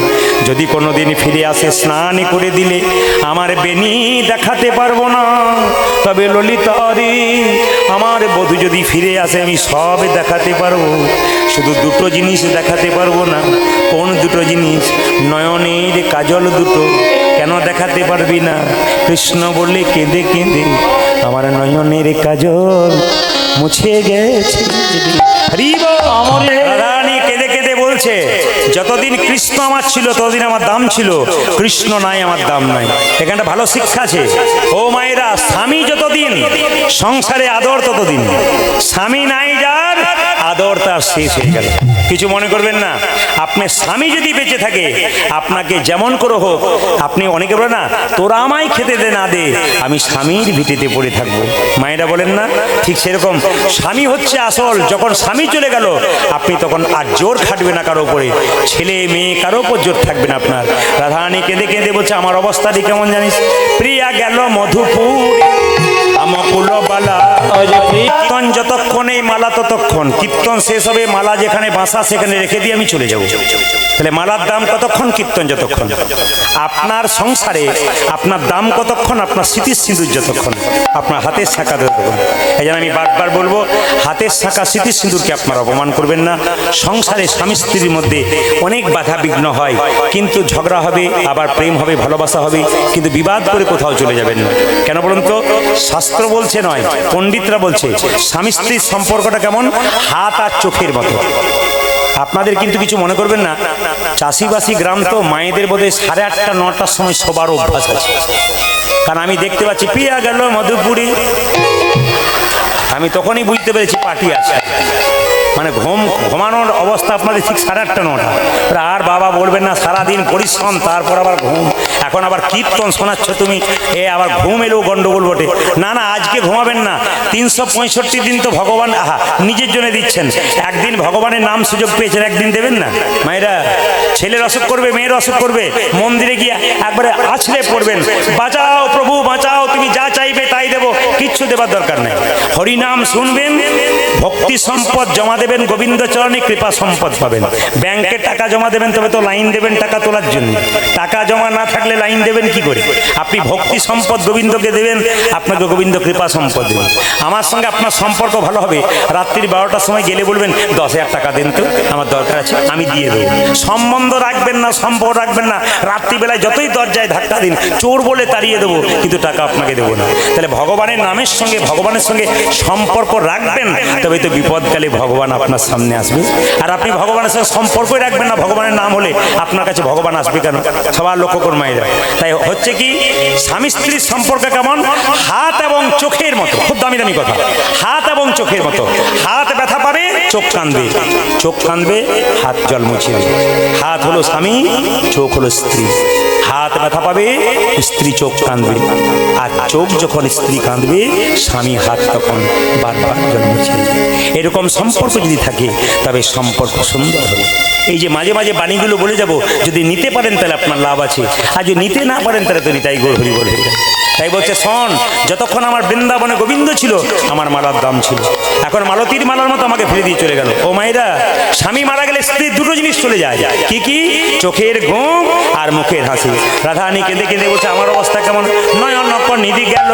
A: যদি কোনোদিন ফিরে আসে স্নান করে দিলে আমার বেণী দেখাতে পারবো না। তবে ললিতা রে, আমার বধূ যদি ফিরে আসে আমি সব দেখাতে পারবো, শুধু দুটো জিনিস দেখাতে পারবো না। কোন দুটো জিনিস? নয়নের কাজল দুটো। কেন দেখাতে পারবি না? কৃষ্ণ বলে কেঁদে কেঁদে আমার নয়নের কাজল মুছে গেছে। রানী কেঁদে কেঁদে বলছে, যতদিন কৃষ্ণ আমার ছিল ততদিন আমার দাম ছিল, কৃষ্ণ নাই আমার দাম নাই। এখানটা ভালো শিক্ষা আছে। ও মায়েরা, স্বামী যতদিন সংসারে আদর ততদিন, স্বামী নাই যার আদর তার শেষ হয়ে গেল। কিছু মনে করবেন না। আপনার স্বামী যদি বেঁচে থাকে আপনাকে যেমন করে হোক, আপনি অনেকে বলে না, তোরা আমায় খেতে দে না দে, আমি স্বামীর ভিটেতে পড়ে থাকবো। মায়েরা বলেন না, ঠিক সেরকম স্বামী হচ্ছে আসল। যখন স্বামী চলে গেল আপনি তখন আর জোর খাটবে না কারো উপরে, ছেলে মেয়ে কারো উপর জোর থাকবে না আপনার। রাধারানী কেঁদে কেঁদে বলছে, আমার অবস্থাটি কেমন জানিস? প্রিয়া গেল মধুপুর আমকুল বালা। কীর্তন যতক্ষণ, এই মালা ততক্ষণ। কীর্তন শেষ হবে, মালা যেখানে বাসা সেখানে রেখে দিয়ে আমি চলে যাব। তাহলে মালার দাম কতক্ষণ? কীর্তন যতক্ষণ। আপনার সংসারে আপনার দাম কতক্ষণ? আপনার স্মৃতির সিঁদুর যতক্ষণ, আপনার হাতের শাঁখা যতক্ষণ। এই জন্য আমি বারবার বলবো, হাতের শাঁখা স্মৃতির সিঁদুরকে আপনারা অপমান করবেন না। সংসারে স্বামী স্ত্রীর মধ্যে অনেক বাধা বিঘ্ন হয়, কিন্তু ঝগড়া হবে, আবার প্রেম হবে, ভালোবাসা হবে, কিন্তু বিবাদ করে কোথাও চলে যাবেন না। কেন বলুন তো? শাস্ত্র বলছে নয়, পণ্ডিতরা বলছে স্বামী স্ত্রীর সম্পর্কটা কেমন? হাত আর চোখের মতো। আপনাদের কিন্তু কিছু মনে করবেন না, চাষিবাসী গ্রাম তো, মায়েদের বোধহয় 8:30 9টার সময় সবার অভ্যাস আছে। কারণ আমি দেখতে পাচ্ছি পিয়া গেল মধুপুরি, আমি তখনই বুঝতে পেরেছি পার্টি আছে। মানে ঘুমানোর অবস্থা আপনাদের ঠিক 8:30 9টা। আর বাবা বলবেন না, সারাদিন পরিশ্রম, তারপর আবার ঘুম, এখন আবার কীর্তন শোনাচ্ছ তুমি, আবার ঘুম এলেও গন্ডগোল বটে। না না, আজকে ঘুমাবেন না। 365 দিন তো ভগবান নিজের জন্য দিচ্ছেন। একদিন ভগবানের নাম সুযোগ পেয়েছেন, একদিন দেবেন না? মায়েরা, ছেলের অসুখ করবে, মেয়ের অসুখ করবে, মন্দিরে গিয়ে একবারে আছড়ে পড়বেন, বাঁচাও প্রভু বাঁচাও, তুমি যা চাইবে তাই দেবো, কিচ্ছু দেবার দরকার নেই। হরিনাম শুনবেন, ভক্তি সম্পদ জমা দেবেন গোবিন্দ চরণে, কৃপা সম্পদ পাবেন। ব্যাংকে টাকা জমা দেবেন, তবে তো লাইন দেবেন টাকা তোলার জন্য। টাকা জমা না থাকলে লাইন দেবেন কি করে? আপনি ভক্তি সম্পদ গোবিন্দকে দেবেন, আপনাকে গোবিন্দ কৃপা সম্পদ দেবেন। আমার সঙ্গে আপনার সম্পর্ক ভালো হবে। রাত্রির 12টার সময় গেলে বলবেন, 10,000 টাকা দেন তো, আমার দরকার আছে, আমি দিয়ে দেবো। সম্বন্ধ রাখবেন না, সম্পর্ক রাখবেন না। রাত্রিবেলায় যতই দরজায় ধাক্কা দিন, চোর বলে তাড়িয়ে দেবো, কিন্তু টাকা আপনাকে দেবো না। তাহলে ভগবানের নামের সঙ্গে, ভগবানের সঙ্গে সম্পর্ক রাখবেন, তবে তো বিপদকালে ভগবান আপনার সামনে আসবে। আর আপনি ভগবানের সঙ্গে সম্পর্কই রাখবেন না, ভগবানের নাম হলে আপনার কাছে ভগবান আসবে কেন? সবার লক্ষ্য করুন মায়েরা। তাই হচ্ছে কি, স্বামী স্ত্রীর সম্পর্ক কেমন? হাত এবং চোখের মতো। খুব দামি দামি কথা, হাত এবং চোখের মতো। হাত ব্যথা পাবে, চোখ কাঁদবে, চোখ কাঁদবে, হাত জল মুছিয়ে দেবে। হাত হলো স্বামী, চোখ হলো স্ত্রী। হাত ব্যথা পাবে, স্ত্রী চোখ কাঁদবে, আর চোখ যখন স্ত্রী কাঁদবে স্বামী হাত তখন বারবার জন্ম ছেড়ে। এরকম সম্পর্ক যদি থাকে তবে সম্পর্ক সুন্দর হবে। এই যে মাঝে মাঝে বাণীগুলো বলে যাব, যদি নিতে পারেন তাহলে আপনার লাভ আছে, আর যদি নিতে না পারেন তাহলে তো নিতাই গৌর হরি বল হয়ে যায়। তাই বলছে শোন, যতক্ষণ আমার বৃন্দাবনে গোবিন্দ ছিল আমার মালার দাম ছিল, এখন মালতীর মালার মতো আমাকে ফেলে দিয়ে চলে গেল। ও মায়েরা, স্বামী মারা গেলে স্ত্রীর দুটো জিনিস চলে যায়, কি কি? চোখের ঘুম আর মুখের হাসি। রাধারানী কেঁদে কেঁদে বলছে আমার অবস্থা কেমন? নয়নক নিধি গেল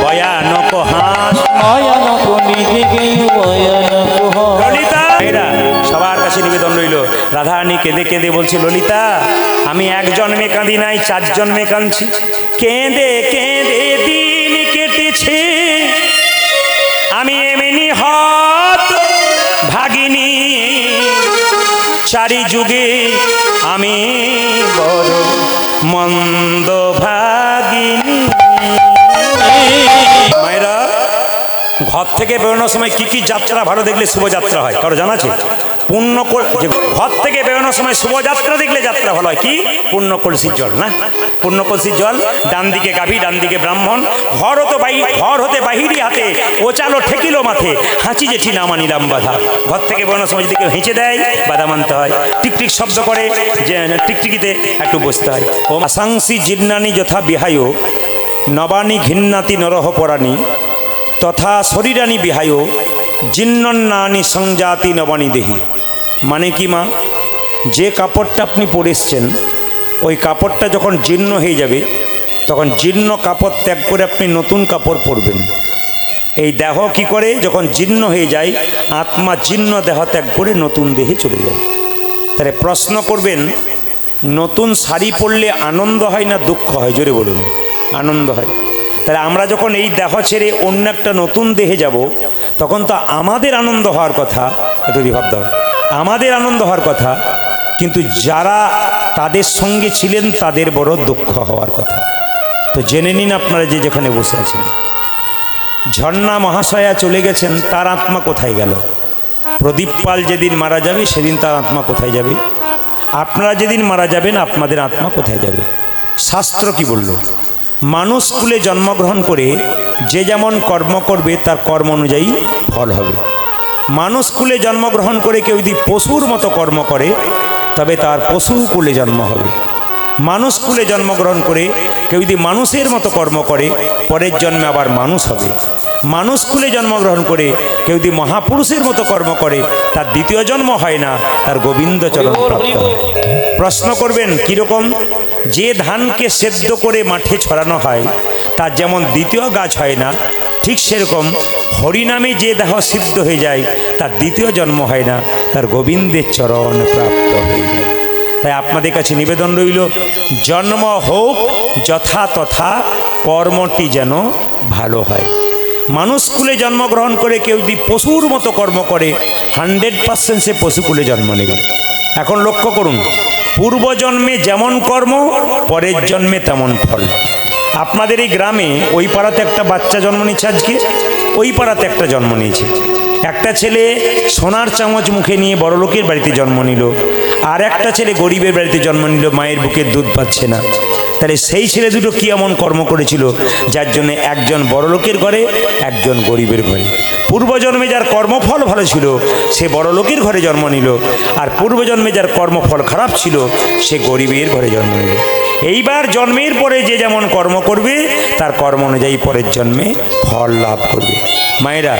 A: ভয়ানক হাস,
B: ভয়ানক নিধি গেল ভয়ানক হাস।
A: ললিতা, এরা সবার কাছে নিবেদন রইল। রাধারানী কেঁদে কেঁদে বলছে ললিতা, আমি এক জন্মে কাঁদি নাই, 4 জন্মে কাঁদছি। কেঁদে কেঁদে দিন কেটেছে, আমি এমনি হাত ভাগিনী, চারি যুগে আমি বড় মন্দ ভাগিনী। মায়েরা, ঘর থেকে বেরোনোর সময় কি কি যাত্রা ভালো দেখলে শুভযাত্রা হয় কারো জানা আছে? ঘর থেকে বেরোনোর সময় শুভযাত্রা দেখলে যাত্রা ভালো হয় কি? পূর্ণ কলসির জল না? পূর্ণ কলসির জল, ডান দিকে গাভী, ডান দিকে ব্রাহ্মণ, ঘর হতে বাহিরি হাতে ও চালো ঠেকিলো মাথে, হাঁচি জেঠি নামা নিলাম বাধা। ঘর থেকে বেরোনোর সময় যদি কেউ হেঁচে দেয় বাধা মানতে হয়, টিকটিক শব্দ করে যে টিকটিকিতে একটু বসতে হয়। ও আসাংসি জিন্নানি যথা বিহায় নবানী ঘিন্নাতি নরহ পরাণী তথা শরীরানি বিহায় জিন্নন্নানি সংজাতি নবানী দেহি। মানে কি মা, যে কাপড়টা আপনি পরে এসছেন ওই কাপড়টা যখন জীর্ণ হয়ে যাবে তখন জীর্ণ কাপড় ত্যাগ করে আপনি নতুন কাপড় পরবেন। এই দেহ কি করে? যখন জীর্ণ হয়ে যায় আত্মা জীর্ণ দেহ ত্যাগ করে নতুন দেহে চলে যায়। তাহলে প্রশ্ন করবেন, নতুন শাড়ি পরলে আনন্দ হয় না দুঃখ হয়? জোরে বলুন। আনন্দ হয়। তাহলে আমরা যখন এই দেহ ছেড়ে অন্য একটা নতুন দেহে যাব তখন তো আমাদের আনন্দ হওয়ার কথা। একটু ভাব দাও, আমাদের আনন্দ হওয়ার কথা, কিন্তু যারা তাদের সঙ্গে ছিলেন তাদের বড় দুঃখ হওয়ার কথা। তো জেনে নিন আপনারা যে যেখানে বসে আছেন, ঝর্ণা মহাশয়া চলে গেছেন, তার আত্মা কোথায় গেল? প্রদীপ পাল যেদিন মারা যাবে সেদিন তার আত্মা কোথায় যাবে? আপনারা যেদিন মারা যাবেন আপনাদের আত্মা কোথায় যাবে? শাস্ত্র কি বলল? মানুষ কুলে জন্মগ্রহণ করে যে যেমন কর্ম করবে তার কর্ম অনুযায়ী ফল হবে। মানুষ কুলে জন্মগ্রহণ করে কেউ যদি পশুর মতো কর্ম করে তবে তার পশু কুলে জন্ম হবে। মানুষ কুলে জন্মগ্রহণ করে কেউ যদি মানুষের মতো কর্ম করে পরের জন্মে আবার মানুষ হবে। মানুষ কুলে জন্মগ্রহণ করে কেউ যদি মহাপুরুষের মতো কর্ম করে তার দ্বিতীয় জন্ম হয় না, তার গোবিন্দ চরণ প্রাপ্ত হয়। প্রশ্ন করবেন কীরকম? যে ধানকে সেদ্ধ করে মাঠে ছড়ানো হয় তার যেমন দ্বিতীয় গাছ হয় না, ঠিক সেরকম হরিনামে যে দেহ সিদ্ধ হয়ে যায় তার দ্বিতীয় জন্ম হয় না, তার গোবিন্দের চরণ প্রাপ্ত হয়ে যায়। তাই আপনাদের কাছে নিবেদন রইল, জন্ম হোক যথা তথা, কর্মটি যেন ভালো হয়। মানুষ কুলে জন্মগ্রহণ করে কেউ যদি পশুর মতো কর্ম করে 100% সে পশুকুলে জন্ম নেবে। এখন লক্ষ্য করুন, পূর্বজন্মে যেমন কর্ম পরের জন্মে তেমন ফল। আপনাদের এই গ্রামে ওই পাড়াতে একটা বাচ্চা জন্ম নিচ্ছে, আজকে ওই পাড়াতে একটা জন্ম নিয়েছে। একটা ছেলে সোনার চামচ মুখে নিয়ে বড়লোকের বাড়িতে জন্ম নিল, আর একটা ছেলে গরিবের বাড়িতে জন্ম নিল, মায়ের বুকের দুধ পাচ্ছে না। তাহলে সেই ছেলে দুটো কী এমন কর্ম করেছিল যার জন্য একজন বড়লোকের ঘরে একজন গরিবের ঘরে? পূর্বজন্মে যার কর্মফল ভালো ছিল সে বড়লোকের ঘরে জন্ম নিল, আর পূর্বজন্মে যার কর্মফল খারাপ ছিল সে গরিবের ঘরে জন্ম নিল। এইবার জন্মের পরে যে যেমন কর্ম করবে তার কর্ম অনুযায়ী পরের জন্মে ফল লাভ করবে। মায়েরা,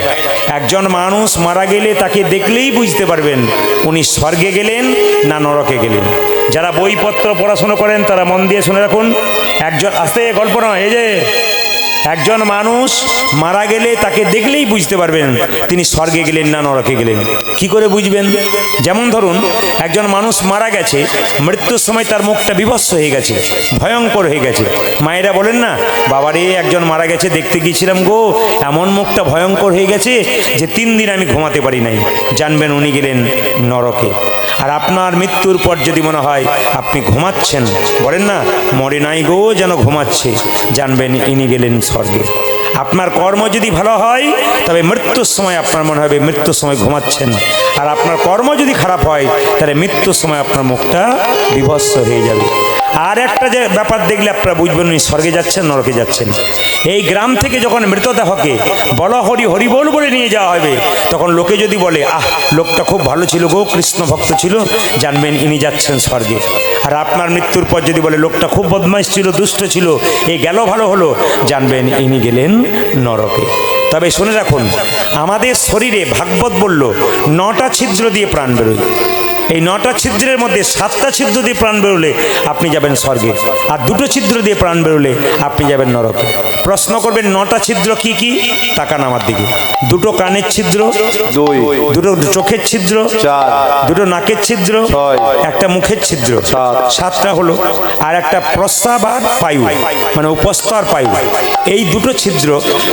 A: একজন মানুষ মারা গেলে তাকে দেখলেই বুঝতে পারবেন উনি স্বর্গে গেলেন না নরকে গেলেন। যারা বইপত্র পড়াশুনো করেন তারা মন দিয়ে শুনে রাখুন। একজন আস্তে গল্প নয়, এই যে একজন মানুষ মারা গেলে তাকে দেখলেই বুঝতে পারবেন তিনি স্বর্গে গেলেন না নরকে গেলেন। কি করে বুঝবেন? যেমন ধরুন, একজন মানুষ মারা গেছে, মৃত্যুর সময় তার মুখটা বিভৎস হয়ে গেছে, ভয়ঙ্কর হয়ে গেছে। মায়েরা বলেন না, বাবারে একজন মারা গেছে, দেখতে গিয়েছিলাম গো, এমন মুখটা ভয়ঙ্কর হয়ে গেছে যে 3 দিন আমি ঘুমাতে পারি নাই। জানবেন উনি গেলেন নরকে। আর আপনার মৃত্যুর পর যদি মনে হয় আপনি ঘুমাচ্ছেন, বলেন না মরে নাই গো যেন ঘুমাচ্ছে, জানবেন ইনি গেলেন স্বর্গে। আপনার কর্ম যদি ভালো হয় তবে মৃত্যুর সময় আপনার মনে হবে মৃত্যুর সময় ঘুমাচ্ছেন, আর আপনার কর্ম যদি খারাপ হয় তাহলে মৃত্যুর সময় আপনার মুখটা বিভৎস হয়ে যাবে। আর একটা যে ব্যাপার দেখলে আপনারা বুঝবেন উনি স্বর্গে যাচ্ছেন নরকে যাচ্ছেন। এই গ্রাম থেকে যখন মৃতদেহকে বলা হরি হরিবোল বলে নিয়ে যাওয়া হবে, তখন লোকে যদি বলে আহ লোকটা খুব ভালো ছিল গো, কৃষ্ণ ভক্ত ছিল, জানবেন ইনি যাচ্ছেন স্বর্গে। আর আপনার মৃত্যুর পর যদি বলে লোকটা খুব বদমাইশ ছিল, দুষ্ট ছিল, এই গেল ভালো হলো, জানবেন ইনি গেলেন নরকে। তবে শুনে রাখুন, আমাদের শরীরে ভাগবত বলল 9টা ছিদ্র দিয়ে প্রাণ বেরোয়। এই 9টা ছিদ্রের মধ্যে 7টা ছিদ্র দিয়ে প্রাণ বেরোলে আপনি যাবেন স্বর্গে, আর 2টো ছিদ্র দিয়ে প্রাণ বেরোলে আপনি যাবেন নরকে। প্রশ্ন করবেন 9টা ছিদ্র কি কি? তাকান আমার দিকে। 2টো কানের ছিদ্র, 2টো চোখের ছিদ্র, 2টো নাকের ছিদ্র, 1টা মুখের ছিদ্র, 7টা হলো। আর একটা প্রস্রাব আর পায়ু, মানে উপস্থ আর পায়ু, এই 2টো ছিদ্র।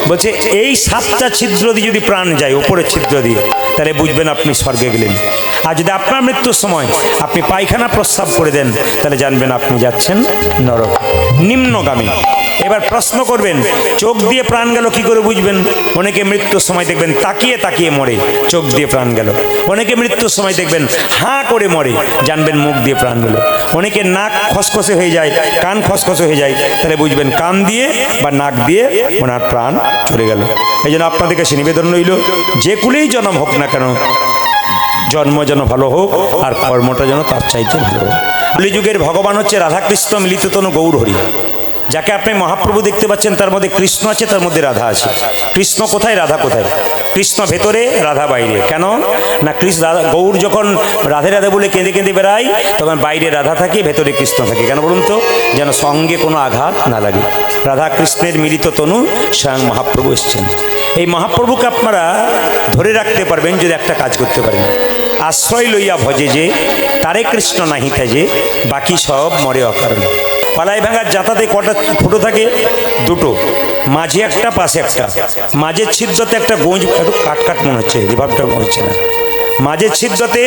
A: বলছে এই 7টা ছিদ্র দিয়ে যদি প্রাণ যায় উপরের ছিদ্র দিয়ে, তাহলে বুঝবেন আপনি স্বর্গে গেলেন। আর যদি আপনার মৃত্যুর সময় আপনি পায়খানা প্রস্রাব করে দেন, তাহলে জানবেন আপনি যাচ্ছেন নরক, নিম্নগামী। এবার প্রশ্ন করবেন চোখ দিয়ে প্রাণ গেল কি করে বুঝবেন? অনেকে মৃত্যুর সময় দেখবেন তাকিয়ে তাকিয়ে মরে, চোখ দিয়ে প্রাণ গেল। অনেকে মৃত্যুর সময় দেখবেন হাঁ করে মরে, জানবেন মুখ দিয়ে প্রাণ গেল। অনেকে নাক খসখসে হয়ে যায়, কান খসখসে হয়ে যায়, তাহলে বুঝবেন কান দিয়ে বা নাক দিয়ে ওনার প্রাণ চলে গেল। এই জন্য আপনাদের কাছে নিবেদন রইল, যে কুলেই জন্ম হোক না কেন, জন্ম যেন ভালো হোক আর কর্মটা যেন তার চাইতে ভালো হোক। কলিযুগের ভগবান হচ্ছে রাধাকৃষ্ণ মিলিত তনু গৌর হরি। যাকে আপনি মহাপ্রভু দেখতে পাচ্ছেন তার মধ্যে কৃষ্ণ আছে, তার মধ্যে রাধা আছে। কৃষ্ণ কোথায়, রাধা কোথায়? কৃষ্ণ ভেতরে, রাধা বাইরে। কেন না, গৌর যখন রাধে রাধে বলে কেঁদে কেঁদে বেড়ায়, তখন বাইরে রাধা থাকে, ভেতরে কৃষ্ণ থাকে। কেন বলুন তো? যেন সঙ্গে কোনো আঘাত না লাগে। রাধা কৃষ্ণের মিলিত তনু স্বয়ং মহাপ্রভু এসছেন। এই মহাপ্রভুকে আপনারা ধরে রাখতে পারবেন যদি একটা কাজ করতে পারেন, আশ্রয় লইয়া ভজে যে তারে কৃষ্ণ নাহি তেজে, বাকি সব মরে অকারণ। পালাই ভাঙার জাতাতে কটা ফুটো থাকে? 2টো, মাঝে একটা, পাশে একটা। মাঝের ছিদ্রতে একটা গোঁজ, একটু কাট কাট মনে হচ্ছে, রিভাবটা হচ্ছে না। মাঝের ছিদ্রতে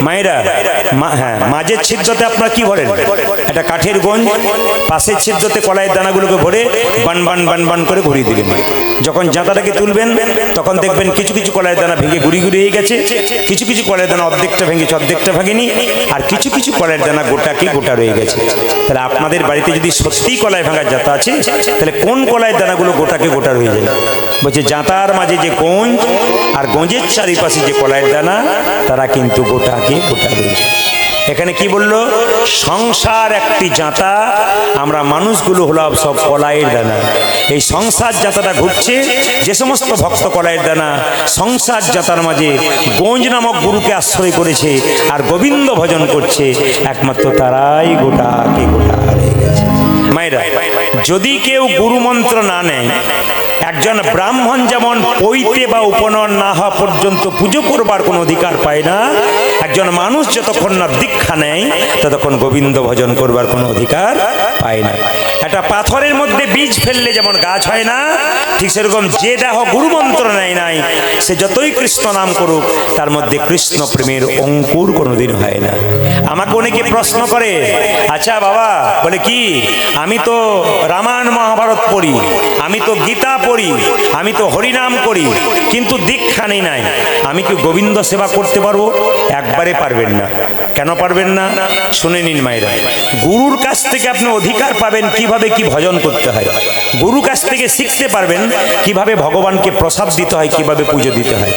A: মায়েরা, হ্যাঁ মাঝের ছিদ্রতে আপনার কি ভরেন? একটা কাঠের গোঁজ। পাশের ছিদ্রতে কলাইয়ের দানাগুলোকে ভরে বান বান বান বান করে ঘুরিয়ে দিলেন। যখন জাঁতাটাকে তুলবেন তখন দেখবেন কিছু কিছু কলাইয়ের দানা ভেঙে গুড়ি গুড়ি হয়ে গেছে, কিছু কিছু কলাইয়ের দানা অর্ধেকটা ভেঙেছে, অর্ধেকটা ভাঙেনি, আর কিছু কিছু কলাইয়ের দানা গোটাকে গোটা রয়ে গেছে। তাহলে আপনাদের বাড়িতে যদি সত্যিই কলাই ভাঙার জাঁতা আছে, তাহলে কোন কলাইয়ের দানাগুলো গোটাকে গোটা রয়ে যায়? বলছে জাঁতার মাঝে যে গোঁজ আর গোঁজের চারিপাশে যে কলাইয়ের দানা, তারা কিন্তু গোটাকে গোটা রয়ে যায়। এখানে কি বলল? সংসার একটি জাঁতা, আমরা মানুষগুলো হলাম সব কলাইয়ের দানা। এই সংসার জাঁতাটা ঘুরছে, যে সমস্ত ভক্ত কলাইয়ের দানা সংসার জাঁতার মাঝে গোঁজ নামক গুরুকে আশ্রয় করেছে আর গোবিন্দ ভজন করছে, একমাত্র তারাই গোটাকে গোটা রয়ে গেছে। মায়েরা, যদি কেউ গুরু মন্ত্র না নেয়, একজন ব্রাহ্মণ যেমন পৈতে বা উপনয়ন না হওয়া পর্যন্ত পুজো করবার কোনো অধিকার পায় না, একজন মানুষ যতক্ষণ না দীক্ষা নেয় ততক্ষণ গোবিন্দ ভজন করবার কোনো অধিকার পায় না। একটা পাথরের মধ্যে বীজ ফেললে যেমন গাছ হয় না, ঠিক সেরকম যে দেহ গুরু মন্ত্র নেয় নাই, সে যতই কৃষ্ণ নাম করুক তার মধ্যে কৃষ্ণ প্রেমের অঙ্কুর কোনোদিন হয় না। আমাকে অনেকে প্রশ্ন করে, আচ্ছা বাবা, বলে কি আমি তো রামায়ণ মহাভারত পড়ি, আমি তো গীতা পড়ি, আমি তো হরিনাম করি, কিন্তু দীক্ষা নেই নাই, আমি কি গোবিন্দ সেবা করতে পারবো? একবারে পারবেন না। কেন পারবেন না? শুনে নিন মায়েরা, গুরুর কাছ থেকে আপনি অধিকার পাবেন কিভাবে কি ভজন করতে হয়। গুরুর কাছ থেকে শিখতে পারবেন কিভাবে ভগবানকে প্রসাদ দিতে হয়, কিভাবে পুজো দিতে হয়।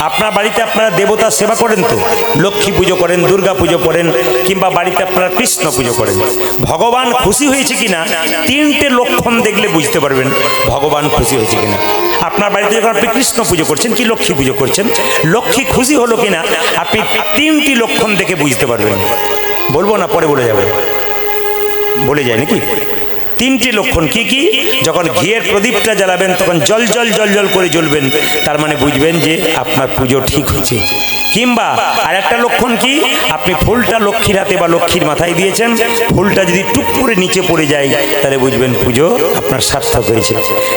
A: আপনার বাড়িতে আপনারা দেবতার সেবা করেন তো, লক্ষ্মী পুজো করেন, দুর্গা পুজো করেন, কিংবা বাড়িতে আপনারা কৃষ্ণ পুজো করেন। ভগবান খুশি হয়েছে কিনা 3টে লক্ষণ দেখলে বুঝতে পারবেন ভগবান খুশি হয়েছে কিনা। আপনার বাড়িতে যখন আপনি কৃষ্ণ পুজো করছেন কি লক্ষ্মী পুজো করছেন, লক্ষ্মী খুশি হলো কিনা আপনি 3টি লক্ষণ দেখে বুঝতে পারবেন। বলবো না, পরে বলে যাবে, বলে যায় নাকি? 3টি লক্ষণ কি কি? যখন ঘিয়ের প্রদীপটা জ্বালাবেন তখন জল জল জল জল করে জ্বলবেন, তার মানে বুঝবেন যে আপনার পুজো ঠিক হয়েছে। কিংবা আর একটা লক্ষণ কি, আপনি ফুলটা লক্ষ্মীর হাতে বা লক্ষ্মীর মাথায় দিয়েছেন, ফুলটা যদি টুক করে নিচে পড়ে যায় তাহলে বুঝবেন পুজো আপনার সার্থক হয়েছে।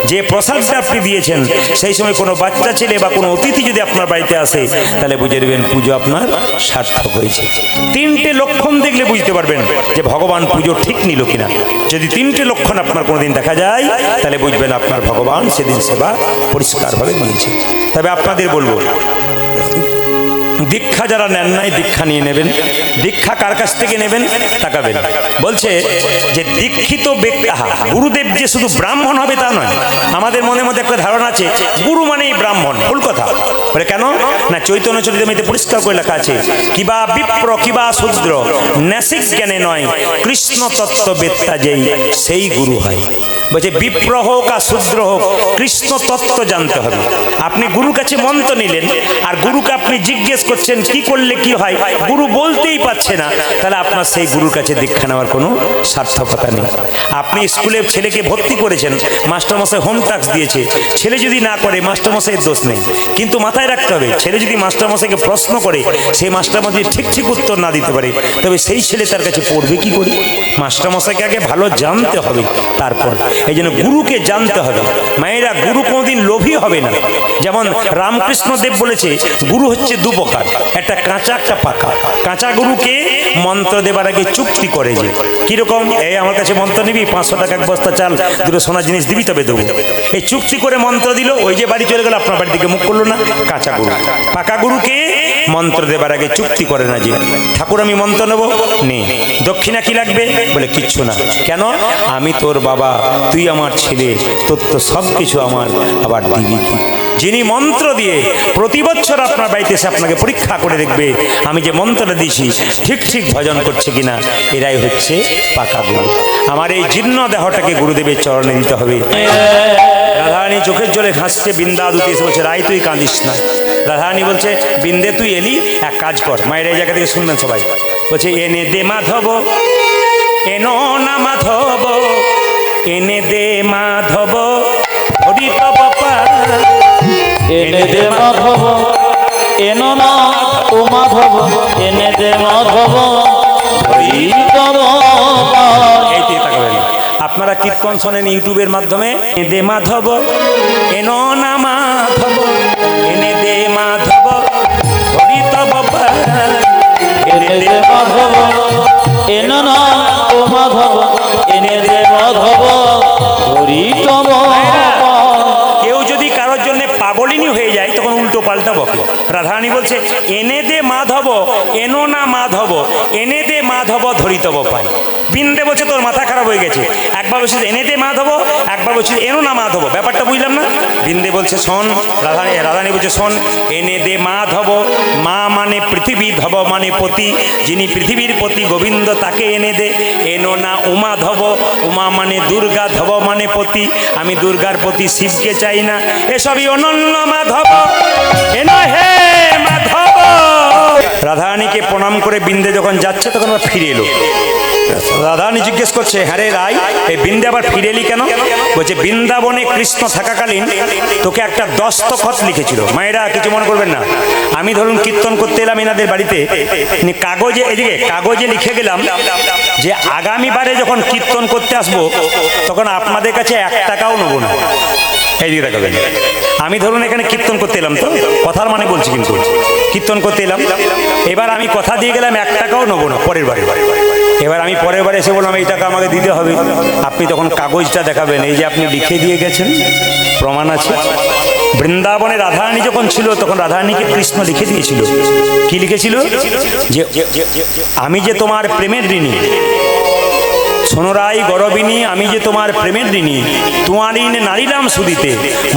A: যে প্রসাদটা আপনি দিয়েছেন সেই সময় কোনো বাচ্চা ছেলে বা কোনো অতিথি যদি আপনার বাড়িতে আসে, তাহলে বুঝে দেবেন পুজো আপনার সার্থক হয়েছে। 3টে লক্ষণ দেখলে বুঝতে পারবেন যে ভগবান পুজো ঠিক নিল কিনা। যদি 3টে লক্ষণ আপনার কোনোদিন দেখা যায়, তাহলে বুঝবেন আপনার ভগবান সেদিন সেবা পরিষ্কারভাবে নিয়েছে। তবে আপনাদের বলবো, দীক্ষা যারা নেন নাই দীক্ষা নিয়ে নেবেন। দীক্ষা কার কাছ থেকে নেবেন তাকাবেন। বলছে যে দীক্ষিত ব্যক্তি, গুরুদেব যে শুধু ব্রাহ্মণ হবে তা নয়। আমাদের মনের মধ্যে একটা ধারণা আছে গুরু মানেই ব্রাহ্মণ, ভুল কথা। বলে কেন না, চৈতন্য চরিতামৃতে পরিষ্কার করে লেখা আছে, কিবা বিপ্র কিবা শূদ্র ন্যাসিক জ্ঞানে নয়, কৃষ্ণ তত্ত্ববেত্তা যেই সেই গুরু হয়। বলছে বিপ্র হোক আর শূদ্র হোক, কৃষ্ণ তত্ত্ব জানতে হবে। আপনি গুরুর কাছে মন্ত্র নিলেন আর গুরুকে আপনি জিজ্ঞেস করছেন কি করলে কি হয়, গুরু বলতেই পারছে না, তাহলে আপনার সেই গুরুর কাছে দীক্ষা নেওয়ার কোনো সার্থকতা নেই। আপনি স্কুলে ছেলেকে ভর্তি করেছেন, মাস্টারমশাই হোম টাস্ক দিয়েছে, ছেলে যদি না করে মাস্টারমশাইয়ের দোষ নেই। কিন্তু মাথায় রাখতে হবে, ছেলে যদি মাস্টারমশাইকে প্রশ্ন করে সেই মাস্টারমশাই ঠিক উত্তর না দিতে পারে, তবে সেই ছেলে তার কাছে পড়বে কি করে? মাস্টারমশাইকে আগে ভালো জানতে হবে, তারপর এই জন্য গুরুকে জানতে হবে। মায়েরা, গুরু কোনোদিন লোভী হবে না। যেমন রামকৃষ্ণ দেব বলেছে গুরু হচ্ছে দু প্রকার, একটা কাঁচা একটা পাকা। কাঁচা গুরুকে মন্ত্র দেবার আগে চুক্তি করে, যে কিরকম, এই আমার কাছে মন্ত্র নিবি, 500 টাকা এক বস্তা চাল, দুটো সোনার জিনিস দিবি তবে দেবো। এই চুক্তি করে মন্ত্র দিল, ওই যে বাড়ি চলে গেল, আপনার বাড়ি থেকে মুখ করলো না, কাঁচা গুরু। পাকা গুরুকে মন্ত্র দেবার আগে চুক্তি করে না, যে ঠাকুর আমি মন্ত্র নেবো, নে, দক্ষিণা কি লাগবে? বলে কিচ্ছু না। কেন? আমি তোর বাবা, তুই আমার ছেলে, তোর তো সব কিছু আমার, আবার দিবি কি? যিনি মন্ত্র দিয়ে প্রতি বছর আপনার বাড়িতে এসে আপনাকে পরীক্ষা করে দেখবে আমি যে মন্ত্রটা দিয়েছি ঠিক ভজন করছে কিনা, এরাই হচ্ছে পাকা গুরু। আমার এই জীর্ণ দেহটাকে গুরুদেবের চরণে দিতে হবে। রাধারানী চোখের জলে ঘাসছে, বৃন্দা দুটি এসে বলছে রাই তুই কাঁদিস না। রাধারানী বলছে বৃন্দে তুই এলি, এক কাজ কর। মায়ের এই জায়গা থেকে শুনবেন সবাই। বলছে এনে দে মাধব, এনো না মাধব, এনে দে মাধব, হরি তব পাদ।
B: এনে দে মাধব, এনো না ও মাধব, এনে দে মাধব, হরি তব পাদ।
A: এইটি তাকাবেন। আপনারা কীর্তন শোনেন ইউটিউবের মাধ্যমে, এনে দে মাধব, এনো না মাধব, এনে দে মাধব, হরি তব পাদ।
B: এনে দে মাধব, এনো না ও মাধব, এনে দে মাধব, হরি তব পাদ।
A: কেউ যদি কারোর জন্য পাগলিনী হয়ে যায় তখন উল্টো পাল্টা বকে। রাধারানী বলছে এনে দে মাধব, এনো না মাধব, এনে দে মাধব, ধরিতব পায়। বৃন্দে বলছে তোর মাথা খারাপ হয়ে গেছে, একবার বলছে এনে দে মাধব, একবার বলছে এনো না মাধব, ব্যাপারটা বুঝলাম না। বৃন্দে বলছে শোন, রাধারানী বলছে শোন, এনে দে মাধব, মা মানে পৃথিবী, ধব মানে পতি, যিনি পৃথিবীর পতি গোবিন্দ তাকে এনে দে। এনো না উমাধব, উমা মানে দুর্গা, ধব মানে পতি, আমি দুর্গার পতি শিবকে চাই না, এসবই অনন্য মাধব, এনো হে মাধব। রাধারানীকে প্রণাম করে বৃন্দে যখন যাচ্ছে তখন আবার ফিরে এলো। রাধারানী জিজ্ঞেস করছে হ্যাঁ রে রাই, এই বৃন্দে আবার ফিরে এলি কেন? বলছে বৃন্দাবনে কৃষ্ণ থাকাকালীন তোকে একটা দস্তখত লিখেছিল। মায়েরা কিছু মনে করবেন না, আমি ধরুন কীর্তন করতে এলাম এনাদের বাড়িতে, কাগজে, এদিকে কাগজে লিখে গেলাম যে আগামীবারে যখন কীর্তন করতে আসবো তখন আপনাদের কাছে 1 টাকাও নেবো না। এইদিকে দেখাবেন, আমি ধরুন এখানে কীর্তন করতে এলাম, তো কথার মানে বলছি, কিন্তু কীর্তন করতে এলাম, এবার আমি কথা দিয়ে গেলাম 1 টাকাও নেবো না পরের বারে। এবার আমি পরের বারে এসে বললাম এই টাকা আমাকে দিতে হবে, আপনি তখন কাগজটা দেখাবেন, এই যে আপনি লিখে দিয়ে গেছেন, প্রমাণ আছে। বৃন্দাবনে রাধারানী যখন ছিল তখন রাধারানীকে কৃষ্ণ লিখে দিয়েছিল। কি লিখেছিল? যে আমি যে তোমার প্রেমের ঋণী, সোনরাই গরবিনী, আমি যে তোমার প্রেমের ঋণী, তোমার ঋণ নারিলাম সুদিতে,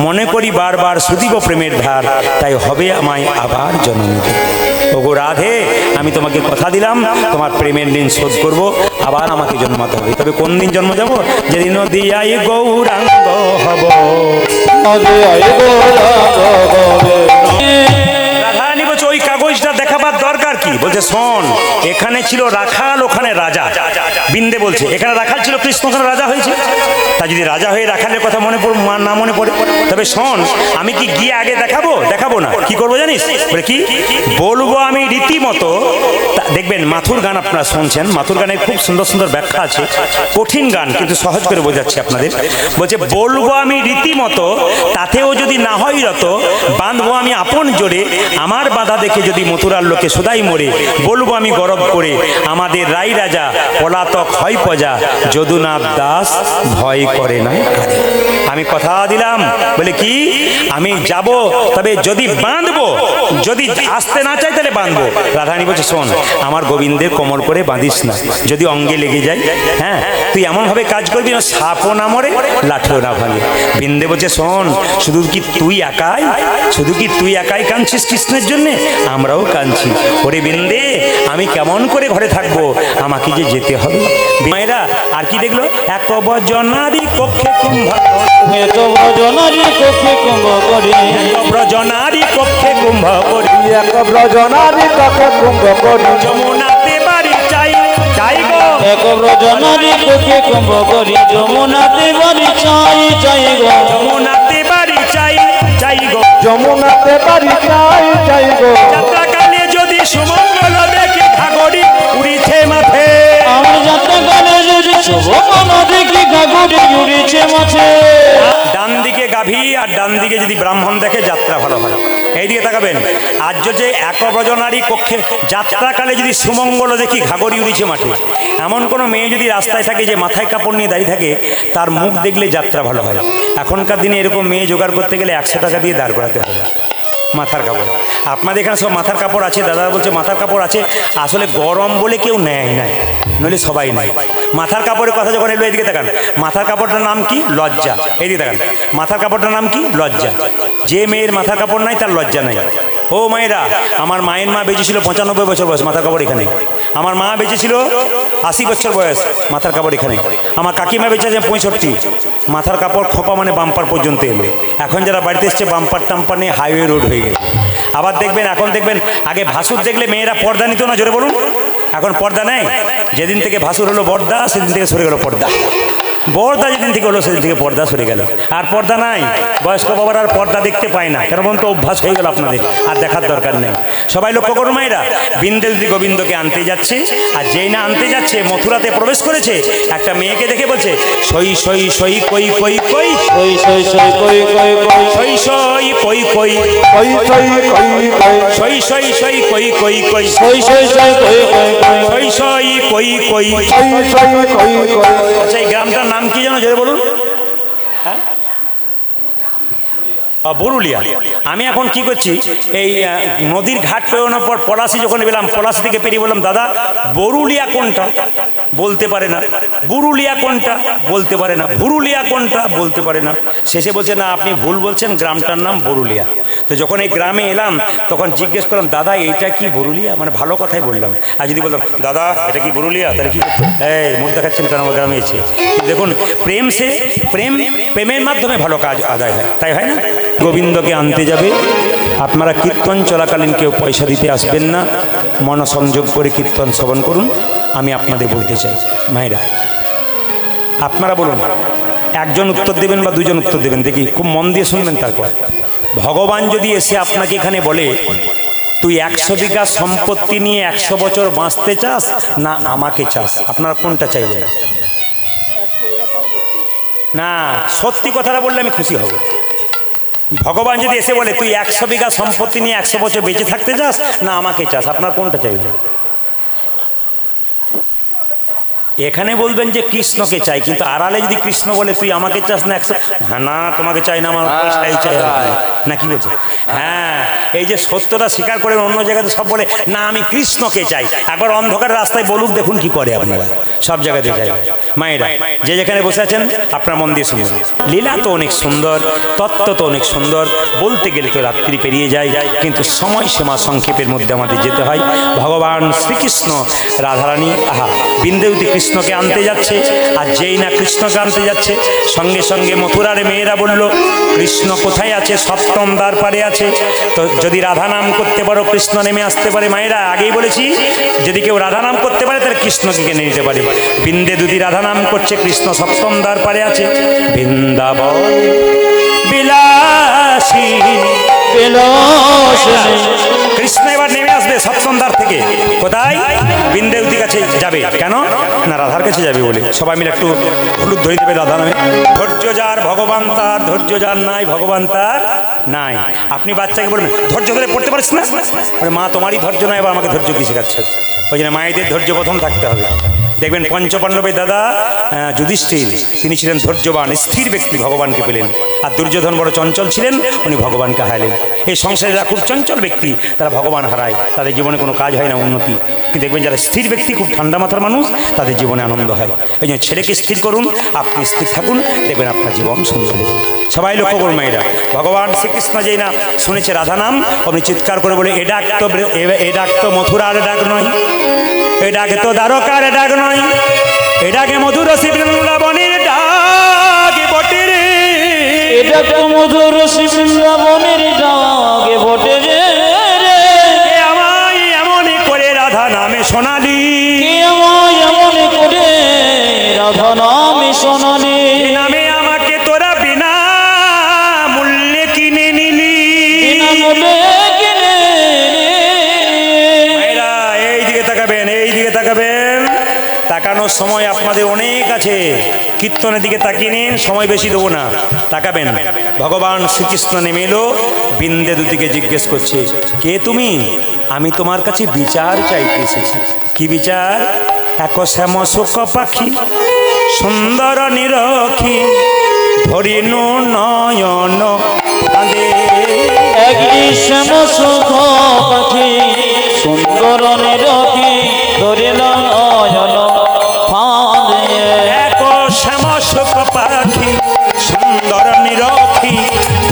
A: মনে করি বারবার সুদিব প্রেমের ধার, তাই হবে আমায় আবার জন্ম নিতে। ওগো রাধে, আমি তোমাকে কথা দিলাম তোমার প্রেমের ঋণ শোধ করব, আবার আমাকে জন্মাতে হবে। তবে কোন দিন জন্ম যাব? যেদিন দিয়াই গৌরাঙ্গ হব। রাধারানী বলছে ওই কাগজটা দেখাবার দরকার কি? বলছে শোন, এখানে ছিল রাখাল, ওখানে রাজা। বৃন্দে বলছে এখানে রাখাল ছিল, কৃষ্ণ ওখানে রাজা হয়েছে, তা যদি রাজা হয়ে রাখালের কথা মনে না মনে পড়ে, তবে শোন, আমি কি গিয়ে আগে দেখাবো না, কি করবো জানিস? বলে কি বলবো আমি রীতিমতো। দেখবেন মাথুর গান আপনারা শুনছেন, মাথুর গানের খুব সুন্দর সুন্দর ব্যাখ্যা আছে, কঠিন গান কিন্তু সহজ করে বোঝাচ্ছি আপনাদের। বলছে বলবো আমি রীতিমতো, তাতেও যদি না হয় রত, বাঁধবো আমি আপন জোরে, আমার বাধা দেখে যদি মথুরার লোকে সদাই মরে, বলবো আমি গরব করে, আমাদের রাই রাজা পলাতক হয় প্রজা, যদুনাথ দাস ভয় করে না কারে। আমি কথা দিলাম, বলে কি আমি যাব, তবে যদি বাঁধবো, যদি আসতে না চাই তাহলে বাঁধবো। রাধারানী বলছে শোন, আমার গোবিন্দের কোমর করে বাঁধিস না, যদি অঙ্গে লেগে যায়, হ্যাঁ তুই এমনভাবে কাজ করবি না সাপও না মরে লাঠিও না ভাঙে। বিন্দে বলছে শোন, শুধু কি তুই একাই কাঁদছিস কৃষ্ণের জন্যে? আমরাও কাঁদছি। ওরে বিন্দে, আমি কেমন করে ঘরে থাকবো, আমাকে যে যেতে হবে। মায়েরা আর কি দেখলো, এক ব্রজনারী কক্ষে কুম্ভ,
B: এক ব্রজনারী কক্ষে কুম্ভ করি,
A: ব্রজনারী কক্ষে কুম্ভ করি,
C: এক ব্রজনারী কক্ষে কুম্ভ করি,
A: যমুনাতে বাড়ি চাই চাই গো,
B: এক ব্রজনারী কক্ষে কুম্ভ করি, যমুনাতে বাড়ি চাই চাই গো,
A: যমুনাতে বাড়ি চাই চাই গো,
C: যমুনাতে বাড়ি চাই চাই গো।
A: যাত্রাকালে যদি সুমঙ্গল দেখি ঘাগরি উড়িছে মাঠে,
B: আমার যাত্রাকালে যদি শুভ মন দেখি ঘাগরি উড়িছে মাঠে।
A: ডান দিকে গাভী আর ডান দিকে যদি ব্রাহ্মণ দেখে যাত্রা ভালো হয়। এইদিকে তাকাবেন। আজ যে একব্রজনারী কক্ষে যাত্রাকালে যদি সুমঙ্গল দেখি ঘাগরি উড়িছে মাঠে, এমন কোনো মেয়ে যদি রাস্তায় থাকে যে মাথায় কাপড় নিয়ে দাঁড়িয়ে থাকে, তার মুখ দেখলে যাত্রা ভালো হয়। এখনকার দিনে এরকম মেয়ে জোগাড় করতে গেলে 100 টাকা দিয়ে দাঁড় করাতে হবে। মাথার কাপড়, আপনাদের এখানে সব মাথার কাপড় আছে, দাদা বলছে মাথার কাপড় আছে, আসলে গরম বলে কেউ নেয় নাই, নইলে সবাই নেয়। মাথার কাপড়ের কথা যখন এলো, এদিকে তাকান, মাথার কাপড়টার নাম কি? লজ্জা। এইদিকে তাকান, মাথার কাপড়টার নাম কি? লজ্জা। যে মেয়ের মাথার কাপড় নাই তার লজ্জা নাই। ও মায়েরা, আমার মায়ের মা বেঁচেছিল 95 বছর বয়স, মাথার কাপড় এখানে। আমার মা বেঁচেছিল 80 বছর বয়স, মাথার কাপড় এখানে। আমার কাকিমা বেঁচে আছে 65, মাথার কাপড় খোপা মানে বাম্পার পর্যন্ত এলো। এখন যারা বাড়িতে এসছে বাম্পার টাম্পার নিয়ে হাইওয়ে রোড হয়ে গেছে। আবার দেখবেন, এখন দেখবেন, আগে ভাসুর দেখলে মেয়েরা পর্দা নিত না, জোরে বলুন। এখন পর্দা নেই। যেদিন থেকে ভাসুর হলো বর্দা, সেদিন থেকে সরে গেল পর্দা। পর্দা যেদিন থেকে হলো সেদিন থেকে পর্দা সরে গেল, আর পর্দা নাই। বয়স্ক বাবার আর পর্দা দেখতে পায় না, কেন বলুন তো, অভ্যাস হয়ে গেল আপনাদের, আর দেখার দরকার নেই। সবাই লক্ষ্য করুন মায়েরা, বিন্দে যদি গোবিন্দকে আনতে যাচ্ছে, আর যেই না আনতে যাচ্ছে মথুরাতে প্রবেশ করেছে, একটা মেয়েকে দেখে বলছে সই সই সই কই কই কই,
B: সই সই সই কই কই কই,
A: সই সই কই কই,
C: কই কই কই কই,
A: সই সই সই কই কই কই,
B: সই সই সই কই কই কই,
A: সই সই কই কই।
C: কই কই কই কই।
A: আচ্ছা, এই গ্রামটার নাম কি জানো, জোরে বলুন? হ্যাঁ, বরুলিয়া। আমি এখন কি করছি, এই নদীর ঘাট পেরোনোর পর পলাশি যখন পেলাম, পলাশি থেকে পেরিয়ে বললাম দাদা বরুলিয়া কোনটা, বলতে পারে না। বুরুলিয়া কোনটা, বলতে পারে না। ভুরুলিয়া কোনটা, বলতে পারে না। শেষে বলছে না আপনি ভুল বলছেন, গ্রামটার নাম বরুলিয়া। তো যখন এই গ্রামে এলাম তখন জিজ্ঞেস করলাম দাদা এইটা কি বরুলিয়া, মানে ভালো কথাই বললাম। আর যদি বললাম দাদা এটা কি বরুলিয়া, তাহলে কি করতো, এই মুখ দেখাচ্ছেন কেন, আমার গ্রামে এসে। দেখুন, প্রেমের মাধ্যমে ভালো কাজ আদায় হয়, তাই হয় না? গোবিন্দকে আনতে যাবে, আপনারা কীর্তন চলাকালীন কেউ পয়সা দিতে আসবেন না, মনসংযোগ করে কীর্তন শ্রবণ করুন। আমি আপনাদের বলতে চাই মায়েরা, আপনারা বলুন, একজন উত্তর দেবেন বা দুজন উত্তর দেবেন, দেখি খুব মন দিয়ে শুনবেন। তারপর ভগবান যদি এসে আপনাকে এখানে বলে তুই 100 বিঘা সম্পত্তি নিয়ে 100 বছর বাঁচতে চাস না আমাকে চাস, আপনারা কোনটা চাইবেন? না, সত্যি কথাটা বললে আমি খুশি হব। ভগবান যদি এসে বলে তুই 100 বিঘা সম্পত্তি নিয়ে 100 বছর বেঁচে থাকতে চাস না আমাকে চাস, আপনার কোনটা চাইবেন? এখানে বলবেন যে কৃষ্ণকে চাই, কিন্তু আড়ালে যদি কৃষ্ণ বলে তুই আমাকে চাস না 100, হ্যাঁ না তোমাকে চাই না, আমার পয়সাই চাই, না কি বলছে? হ্যাঁ, এই যে সত্যটা স্বীকার করেন, অন্য জায়গাতে সব বলে না আমি কৃষ্ণকে চাই। একবার অন্ধকার রাস্তায় বলুক, দেখুন কি করে আপনারা, সব জায়গাতে চাই। মায়েরা যে যেখানে বসে আছেন আপনার মন দিয়ে শুনবেন। লীলা তো অনেক সুন্দর, তত্ত্ব তো অনেক সুন্দর, বলতে গেলে তো রাত্রি পেরিয়ে যায়, কিন্তু সময় সীমা সংক্ষেপের মধ্যে আমাদের যেতে হয়। ভগবান শ্রীকৃষ্ণ রাধারানী বিন্দেবতী কৃষ্ণকে আনতে যাচ্ছে, আর যেই না কৃষ্ণকে আনতে যাচ্ছে সঙ্গে সঙ্গে মথুরার মেয়েরা বলল কৃষ্ণ কোথায় আছে, সপ্তম দ্বার পারে আছে। তো যদি রাধা নাম করতে পারো কৃষ্ণ নেমে আসতে পারে। মায়েরা আগেই বলেছি, যদি কেউ রাধা নাম করতে পারে তাহলে কৃষ্ণকে কিনে নিতে পারে। বিন্দে দুদি রাধা নাম করছে, কৃষ্ণ সপ্তম দ্বার পারে আছে। বৃন্দাবন বিলাসী কৃষ্ণ এবার নেমে আসবে সপ্তম দ্বার থেকে। কোথায়? বিন্দেবতীর কাছে যাবে। কেন না? রাধার কাছে যাবে বলে। সবাই মিলে একটু হলুদ ধরে দেবে রাধা নামে। ধৈর্য যার ভগবান তার, ধৈর্য যার নাই ভগবান তার নাই। আপনি বাচ্চাকে বলবেন ধৈর্য ধরে পড়তে পারিস না, মা তোমারই ধৈর্য নাই, এবার আমাকে ধৈর্য কি শেখাচ্ছে? ওই জন্য মায়েদের ধৈর্য প্রথম থাকতে হবে। দেখবেন পঞ্চপাণ্ডবের দাদা যুধিষ্ঠির, তিনি ছিলেন ধৈর্যবান স্থির ব্যক্তি, ভগবানকে পেলেন। আর দুর্যোধন বড় চঞ্চল ছিলেন, উনি ভগবানকে হারালেন। এই সংসারে যারা খুব চঞ্চল ব্যক্তি তারা ভগবান হারায়, তাদের জীবনে কোনো কাজ হয় না, উন্নতি। কিন্তু দেখবেন যারা স্থির ব্যক্তি, খুব ঠান্ডা মাথার মানুষ, তাদের জীবনে আনন্দ হয়। এই জন্য ছেলেকে স্থির করুন, আপনি স্থির থাকুন, দেখবেন আপনার জীবন সুন্দর হবে। সবাই লক্ষ্য করুন মায়েরা, ভগবান শ্রীকৃষ্ণ যেই না শুনেছে রাধা নাম, আপনি চিৎকার করে বলে, এ ডাক তো মথুরার ডাক নয়, এ ডাকে তো দ্বারকার ডাক নয়, এ ডাকে মধুর বৃন্দাবনের ডাক বটে রে,
B: এটা তো মধুর বৃন্দাবনের ডাক বটে রে।
A: কে আমায় এমন করে রাধা নামে শোনালি,
B: কে আমায় এমন করে রাধা নামে শোনালি,
A: এ নামে আমাকে তোরা বিনা মূল্যে কিনে নিলি।
B: বিনামূল্যে কিনে
A: মায়েরা এই দিকে তাকাবেন, এই দিকে তাকাবেন, তাকানোর সময় আপনাদের অনেক আছে, কীর্তনের দিকে তাকিয়ে নিন, সময় বেশি দেবো না, তাকাবেন। ভগবান শ্রীকৃষ্ণ নেমে এলো, বিন্দে দুদিকে জিজ্ঞেস করছে, কে তুমি? আমি তোমার কাছে বিচার চাইতে এসেছি। কি বিচার? এক শ্যাম শোক পাখি সুন্দর নিরখি ধরিনু নয়ন কাঁদে।
B: একটি শ্যাম সুখ পাখি সুন্দর নিরখি ধরিল নয়ন ফাঁদে।
A: এক শ্যাম শোক পাখি সুন্দর নিরখি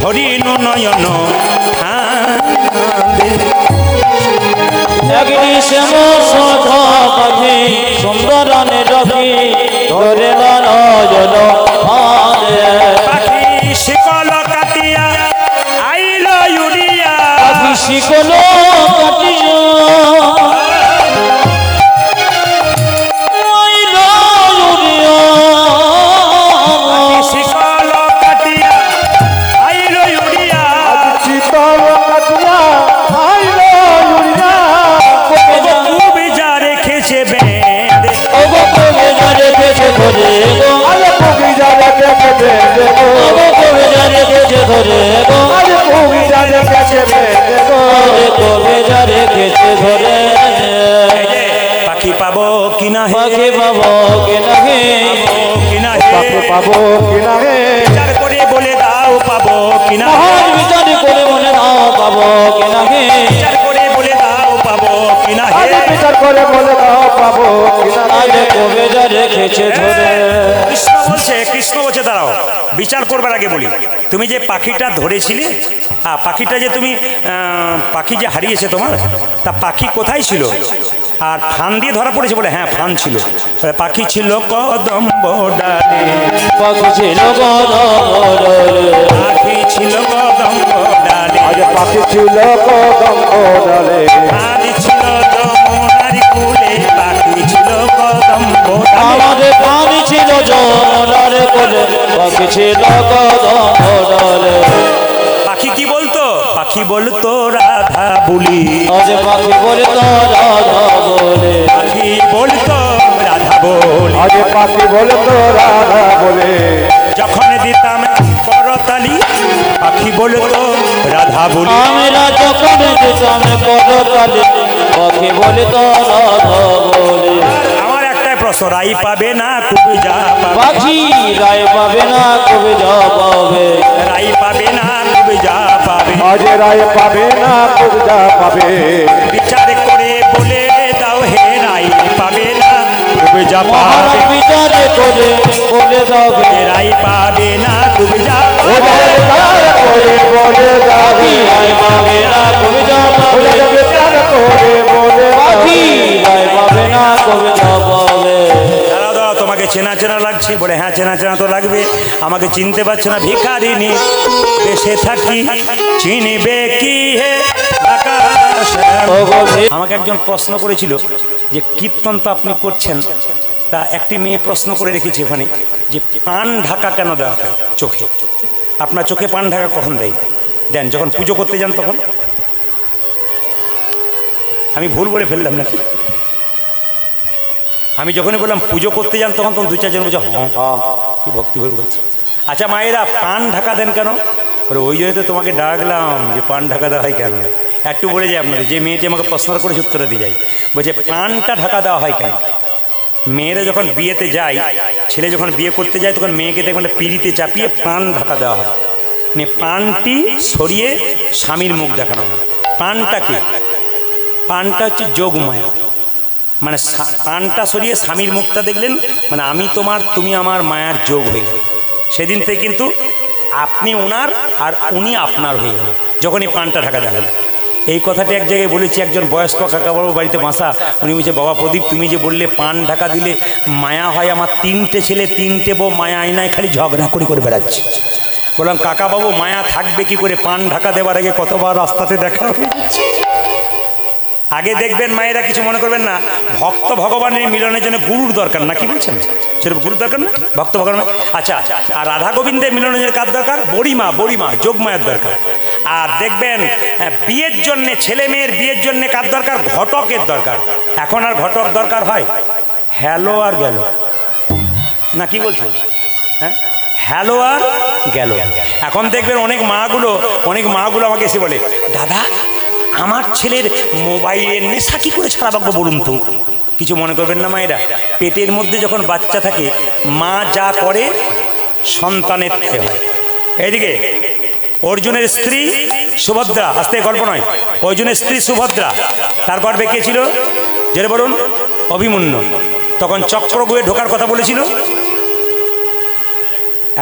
A: ধরিনু নয়ন কাঁদে।
B: একটি শ্যাম সুখ পাখি সুন্দর নিরখি ধরিল নয়ন ফাঁদে।
A: পাখি শিকল কাটিয়া আইল উড়িয়া,
B: পাখি শিকল কাটিয়া আইল উড়িয়া।
A: শিকল কাটিয়া আইল উড়িয়া,
C: শীতল কাটিয়া আইল উড়িয়া।
A: খুব যা রেখেছে বেঁধে,
B: ওগো কবে যা রেখেছে ধরে গো,
C: আরে কবিরা রেখেছে বেঁধে গো,
B: ওগো কবে যা রেখেছে ধরে গো,
C: আরে কবিরা রেখেছে বেঁধে গো।
B: ওরে কবে যা রেখেছে ধরে।
A: পাখি পাবো কিনা হে,
B: পাখি পাবো কি নাহি,
A: কিনা
C: পাখি
A: হে,
C: পাবো কিনা হে,
A: বিচার করে বলে দাও পাবো কিনা হে,
B: মহান বিচার করে মনে দাও পাবো কি নাহি।
A: বিচার করে বলে দাও পাবো কিনা হে।
C: আরে বিচার করে বলে দাও পাবো কিনা হে।
B: আরে কবে যা রেখেছে ধরে।
A: কৃষ্ণ বলছে দাঁড়াও, বিচার করবার আগে বলি, তুমি যে পাখিটা ধরেছিলে, পাখিটা যে তুমি পাখি যে হারিয়েছে তোমার, তা পাখি কোথায় ছিল? আর ফান দিয়ে ধরা পড়েছে বলে, হ্যাঁ ফান ছিল। পাখি ছিল কদম্ব ডালে,
B: পাখি ছিল গদরে,
A: পাখি ছিল কদম্ব ডালে,
C: আজ পাখি ছিল কদম্ব ডালে,
A: আদি ছিল যমুনার কুলে, পাখি ছিল কদম্ব ডালে।
B: আমাদের পানি ছিল যমুনার কোলে, পাখি ছিল গদরে।
A: পাখি কি বলতো? পাখি বলতো রাধা বলি,
B: আজ পাখি বলে তো রাধা বলে,
A: পাখি বলতো রাধা বলি।
C: আজ পাখি বলে তো রাধা বলে,
A: যখন দিতাম করতালি, পাখি বলতো রাধা বলি।
B: আমরা যখন দিতাম করতালি, পাখি বলে তো রাধা বলে।
A: আমার একটাই প্রশ্ন, রাই পাবে না কবি যা পাবে,
B: পাখি রায় পাবে না কবে যা পাবে,
A: রাই পাবে না কবি যা পাবে।
C: আজ রায় পাবে না কবিতা পাবে,
A: বিচার করে বলে দাও হে, রাই পাবে না কবি যা
B: মহান
A: পাবে,
B: বিচার করে বলে যাবে।
A: রাই পাবে না কবি যা
C: ওদের বিচার করে বলে যাবে,
B: রায় পাবে না কবে যা পাবে,
C: ওদের বিচার করে বলে
B: পাখি
C: যাবে।
B: রায় পাবে না কবে যা পাবে।
A: দাঁড়াও দাঁড়াও, তোমাকে চেনা চেনা লাগছে? বলে হ্যাঁ চেনা চেনা তো লাগবে, আমাকে চিনতে পারছো না? ভিখারিনী দেশে থাকি চিনবে কি হে আকাশ।
B: ওগো ভে-
A: আমাকে একজন প্রশ্ন করেছিল যে কীর্তন তো আপনি করছেন, তা একটি মেয়ে প্রশ্ন করে রেখেছে ওখানে যে পান ঢাকা কেন দেওয়া হয় চোখে? আপনার চোখে পান ঢাকা কখন দেয়? দেন যখন পুজো করতে যান তখন? আমি ভুল বলে ফেললাম নাকি? আমি যখনই বললাম পুজো করতে যান তখন দু চারজন বলছে হ্যাঁ কি ভক্তি ভরে বলছে। আচ্ছা মায়েরা পান ঢাকা দেন কেন? বলে ওই জন্য তো তোমাকে ডাকলাম যে পান ঢাকা দেওয়া হয় কেন। একটু বলে যাই আপনাদের, যে মেয়েটি আমাকে প্রশ্ন করেছে উত্তরে দিয়ে যাই, বলছে পানটা ঢাকা দেওয়া হয় কেন? মেয়েরা যখন বিয়েতে যায়, ছেলে যখন বিয়ে করতে যায়, তখন মেয়েকে দেখবেন পিড়িতে চাপিয়ে পান ঢাকা দেওয়া হয়, মানে পানটি সরিয়ে স্বামীর মুখ দেখানো হয়। পানটা কি? পানটা হচ্ছে যোগমায়া, মানে পানটা সরিয়ে স্বামীর মুখটা দেখলেন, মানে আমি তোমার, তুমি আমার মায়ার যোগ হয়ে গেল। সেদিন থেকে কিন্তু আপনি ওনার আর উনি আপনার হয়ে গেল, যখনই পানটা ঢাকা দেখাল। এই কথাটি এক জায়গায় বলেছি, একজন বয়স্ক কাকা বাবু বাড়িতে বাসা, উনি বলছে, বাবা প্রদীপ, তুমি যে বললে পান ঢাকা দিলে মায়া হয়, আমার 3টে ছেলে 3টে বউ মায়া আয়নায় খালি ঝগড়া করে বেড়াচ্ছে। বললাম, কাকা বাবু মায়া থাকবে কি করে? পান ঢাকা দেওয়ার আগে কতবার রাস্তাতে দেখা হয়েছে। আগে দেখবেন মায়েরা, কিছু মনে করবেন না, ভক্ত ভগবানের মিলনের জন্য গুরুর দরকার না, কি বলছেন? সেরকম গুরুর দরকার না, ভক্ত ভগবান। আচ্ছা, আর রাধা গোবিন্দের মিলনের জন্য কার দরকার? বড়িমা যোগমায়ের দরকার। আর দেখবেন বিয়ের জন্যে, ছেলে মেয়ের বিয়ের জন্য কার দরকার? ঘটকের দরকার। এখন আর ঘটক দরকার হয়? হ্যালো আর গেল না, কি বলছেন? হ্যাঁ, হ্যালো আর গেল। এখন দেখবেন অনেক মাগুলো আমাকে এসে বলে, দাদা আমার ছেলের মোবাইলের নেশা কি করে ছাড়াবো বলুন তো। কিছু মনে করবেন না মায়েরা, পেটের মধ্যে যখন বাচ্চা থাকে, মা যা করে সন্তানের তাই হয়। এইদিকে অর্জুনের স্ত্রী সুভদ্রা, আস্তে গল্প নয়, অর্জুনের স্ত্রী সুভদ্রা, তার গর্ভে কে ছিল? যেটা বলুন, অভিমন্যু। তখন চক্রব্যূহে ঢোকার কথা বলেছিল।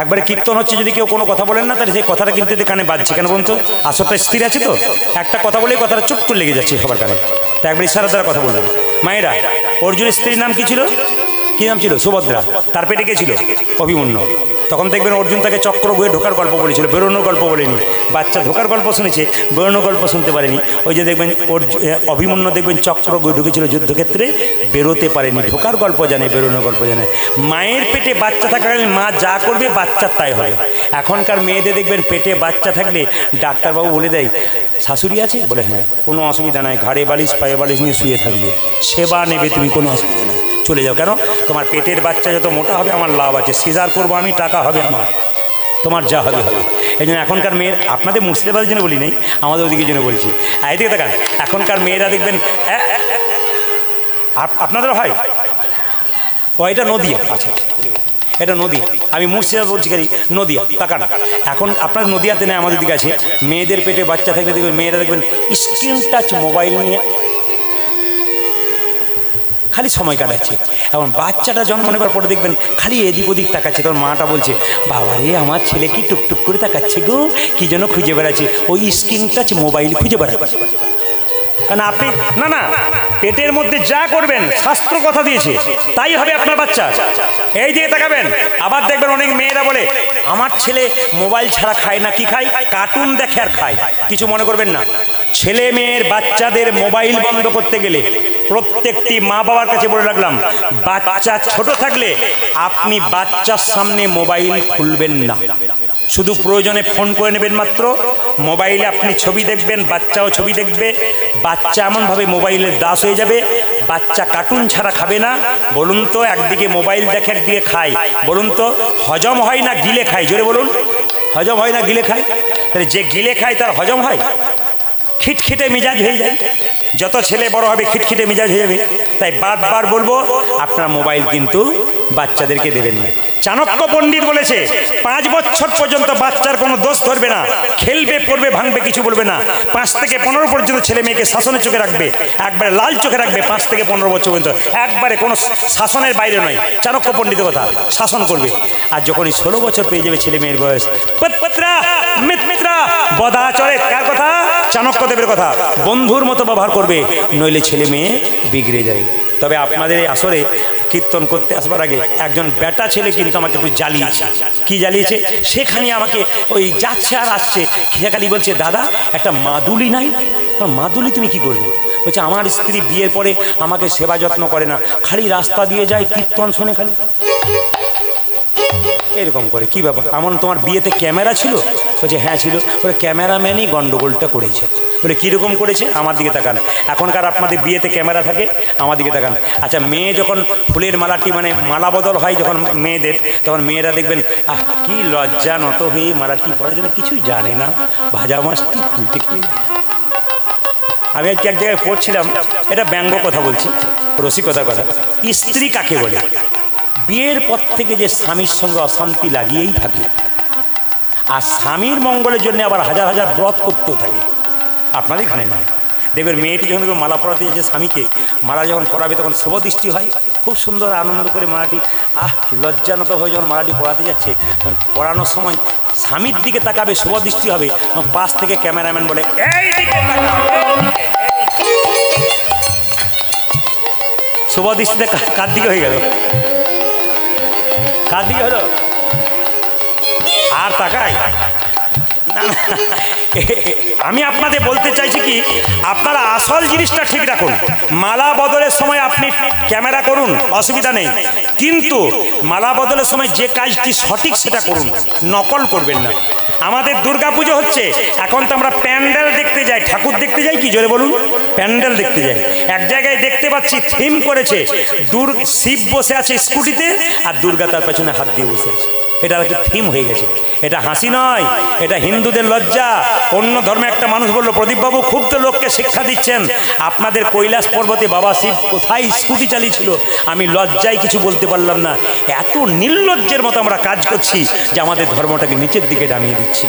A: একবারে কীর্তন হচ্ছে, যদি কেউ কোনো কথা বলেন না, তাহলে সেই কথাটা কিন্তু কানে বাজছে। কেন বলুন তো? আসরটা স্থির আছে তো, একটা কথা বলেই কথাটা চুপ করে লেগে যাচ্ছে সবার কানে। তাই একবার ইশারা দ্বারা কথা বলবেন। মায়েরা, অর্জুনের স্ত্রীর নাম কি ছিল? কি নাম ছিল? সুভদ্রা। তার পেটে কে ছিল? অভিমন্যু। তখন দেখবেন অর্জুন তাকে চক্রব্যূহে ঢোকার গল্প বলেছিল, বেরোনোর গল্প বলেনি। বাচ্চা ঢোকার গল্প শুনেছে, বেরোনোর গল্প শুনতে পারেনি। ওই যে দেখবেন অভিমন্যু দেখবেন চক্রব্যূহে ঢুকেছিল যুদ্ধক্ষেত্রে, বেরোতে পারেনি। ঢোকার গল্প জানে, বেরোনোর গল্প জানে। মায়ের পেটে বাচ্চা থাকাকালীন মা যা করবে বাচ্চার তাই হয়। এখনকার মেয়েদের দেখবেন পেটে বাচ্চা থাকলে ডাক্তারবাবু বলে দেয়, শাশুড়ি আছে? বলে হ্যাঁ, কোনো অসুবিধা নাই, ঘাড়ে বালিশ পায়ে বালিশ নিয়ে শুয়ে থাকবে, সেবা নেবে তুমি, কোনো অসুবিধা নেই, চলে যাও। কেন? তোমার পেটের বাচ্চা যত মোটা হবে আমার লাভ আছে, সিজার করবো আমি, টাকা হবে আমার, তোমার যা হবে হবে। এই জন্য এখনকার মেয়ের, আপনাদের মুর্শিদাবাদের জন্য বলি নাই, আমাদের ওদিকের জন্য বলছি। এদিকে দেখান, এখনকার মেয়েরা দেখবেন, আপনাদেরও হয়? ও, এটা নদিয়া। আচ্ছা, এটা নদিয়া, আমি মুর্শিদাবাদ বলছি, খালি নদিয়া। তাকান, এখন আপনার নদিয়াতে নেই, আমাদের দিকে আছে। মেয়েদের পেটে বাচ্চা থাকলে দেখবেন মেয়েরা দেখবেন স্ক্রিন টাচ মোবাইল নিয়ে খালি সময় কাটাচ্ছে। এবং বাচ্চাটা জন্ম নেবার পরে দেখবেন খালি এদিক ওদিক তাকাচ্ছে। তখন মাটা বলছে, বাবা রে, আমার ছেলে কি টুকটুক করে তাকাচ্ছে গো, কি যেন খুঁজে বেড়াচ্ছে, ওই স্ক্রিন টাচ মোবাইল খুঁজে বেড়াচ্ছে। কারণ আপনি না পেটের মধ্যে যা করবেন শাস্ত্র কথা দিয়েছে তাই হবে আপনার বাচ্চা। এই দিকে তাকাবেন। আবার দেখবেন অনেক মেয়েরা বলে, আমার ছেলে মোবাইল ছাড়া খায় না, কি খায়? কার্টুন দেখে আর খায়। কিছু মনে করবেন না, ছেলে মেয়ের বাচ্চাদের মোবাইল বন্ধ করতে গেলে প্রত্যেকটি মা বাবার কাছে বলে রাখলাম, বাচ্চা ছোট থাকলে আপনি বাচ্চার সামনে মোবাইল খুলবেন না। শুধু প্রয়োজনে ফোন করে নেবেন মাত্র। মোবাইলে আপনি ছবি দেখবেন, বাচ্চাও ছবি দেখবে। বাচ্চা এমনভাবে মোবাইলের দাস হয়ে যাবে, বাচ্চা কার্টুন ছাড়া খাবে না। বলুন তো, একদিকে মোবাইল দেখে একদিকে খায়, বলুন তো হজম হয় না গিলে খায়? জোরে বলুন, হজম হয় না গিলে খায়? তাহলে যে গিলে খায় তার হজম হয়? খিটখিটে মিজাজ হয়ে যায়। যত ছেলে বড় হবে খিটখিটে মিজাজ হয়ে যাবে। তাই বারবার বলবো, আপনার মোবাইল কিন্তু বাচ্চাদেরকে দেবেন না। চাণক্য পণ্ডিত বলেছে, 5 বছর পর্যন্ত বাচ্চার কোনো দোষ ধরবে না, খেলবে পড়বে ভাঙবে কিছু বলবে না। 5 থেকে 15 পর্যন্ত ছেলে মেয়েকে শাসনের চোখে রাখবে, একবারে লাল চোখে রাখবে। 5 থেকে 15 বছর পর্যন্ত একবারে কোনো শাসনের বাইরে নয়, চাণক্য পণ্ডিতের কথা, শাসন করবে। আর যখনই 16 বছর পেয়ে যাবে ছেলে মেয়ের বয়স, বদাচরে, কার কথা? চাণক্যদেবের কথা। বন্ধুর মতো ব্যবহার করবে, নইলে ছেলে মেয়ে বিগড়ে যায়। তবে আপনাদের এই আসরে কীর্তন করতে আসবার আগে একজন বেটা ছেলে কিন্তু আমাকে একটু জ্বালিয়েছে। কি জ্বালিয়েছে? সেখানে আমাকে ওই যাচ্ছে আর আসছে, খালি বলছে, দাদা একটা মাদুলি নাই? মাদুলি তুমি কি করবে? বলছে, আমার স্ত্রী বিয়ের পরে আমাকে সেবা যত্ন করে না, খালি রাস্তা দিয়ে যায়, কীর্তন শোনে খালি, এরকম করে। কি ব্যাপার? এমন তোমার বিয়েতে ক্যামেরা ছিল? বলছে, হ্যাঁ ছিল। বলে, ক্যামেরাম্যানই গন্ডগোলটা করেছে। বলে, কীরকম করেছে? আমার দিকে তাকান। এখনকার আপনাদের বিয়েতে ক্যামেরা থাকে, আমার দিকে তাকান। আচ্ছা, মেয়ে যখন ফুলের মালাটি, মানে মালা বদল হয় যখন মেয়েদের, তখন মেয়েরা দেখবেন, কি লজ্জা নত হয়ে মালাটি পরে যেন কিছুই জানে না, ভাজা মাছটি খুলতে খুলে। আমি আজকে এক জায়গায় পড়ছিলাম, এটা ব্যঙ্গ কথা বলছি, রসিকতার কথা। স্ত্রী কাকে বলে? বিয়ের পর থেকে যে স্বামীর সঙ্গে অশান্তি লাগিয়েই থাকে, আর স্বামীর মঙ্গলের জন্য আবার হাজার হাজার ব্রত করতেও থাকে। আপনাদের এখানে নয়, দেখবেন মেয়েটি যখন মালা পরাতে যে স্বামীকে মালা যখন পরাবে তখন শুভ দৃষ্টি হয়, খুব সুন্দর আনন্দ করে মালাটি লজ্জানত হয়ে যখন মালাটি পরাতে যাচ্ছে, পরানোর সময় স্বামীর দিকে তাকাবে, শুভ দৃষ্টি হবে, পাশ থেকে ক্যামেরাম্যান বলে এই দিকে শুভ দৃষ্টিতে কার দিকে হয়ে গেল? কার দিকে হলো? আর তাকাই আমি আপনাদের বলতে চাইছি কি, আপনারা আসল জিনিসটা ঠিক রাখুন। মালা বদলের সময় আপনি ক্যামেরা করুন, অসুবিধা নেই, কিন্তু মালা বদলের সময় যে কাজটি সঠিক সেটা করুন, নকল করবেন না। আমাদের দুর্গাপুজো হচ্ছে, এখন তো আমরা প্যান্ডেল দেখতে যাই, ঠাকুর দেখতে যাই কি জোরে বলুন? প্যান্ডেল দেখতে যাই। এক জায়গায় দেখতে পাচ্ছি থিম করেছে, শিব বসে আছে স্কুটিতে আর দুর্গা তার পেছনে হাত দিয়ে বসে আছে। এটা একটা থিম হয়ে গেছে। এটা হাসি নয়, এটা হিন্দুদের লজ্জা। অন্য ধর্মে একটা মানুষ বলল, প্রদীপবাবু খুব তো লোককে শিক্ষা দিচ্ছেন, আপনাদের কৈলাস পর্বতে বাবা শিব কোথায় স্কুটি চালিয়েছিল? আমি লজ্জায় কিছু বলতে পারলাম না। এত নির্লজ্জের মতো আমরা কাজ করছি যে আমাদের ধর্মটাকে নিচের দিকে নামিয়ে দিচ্ছি।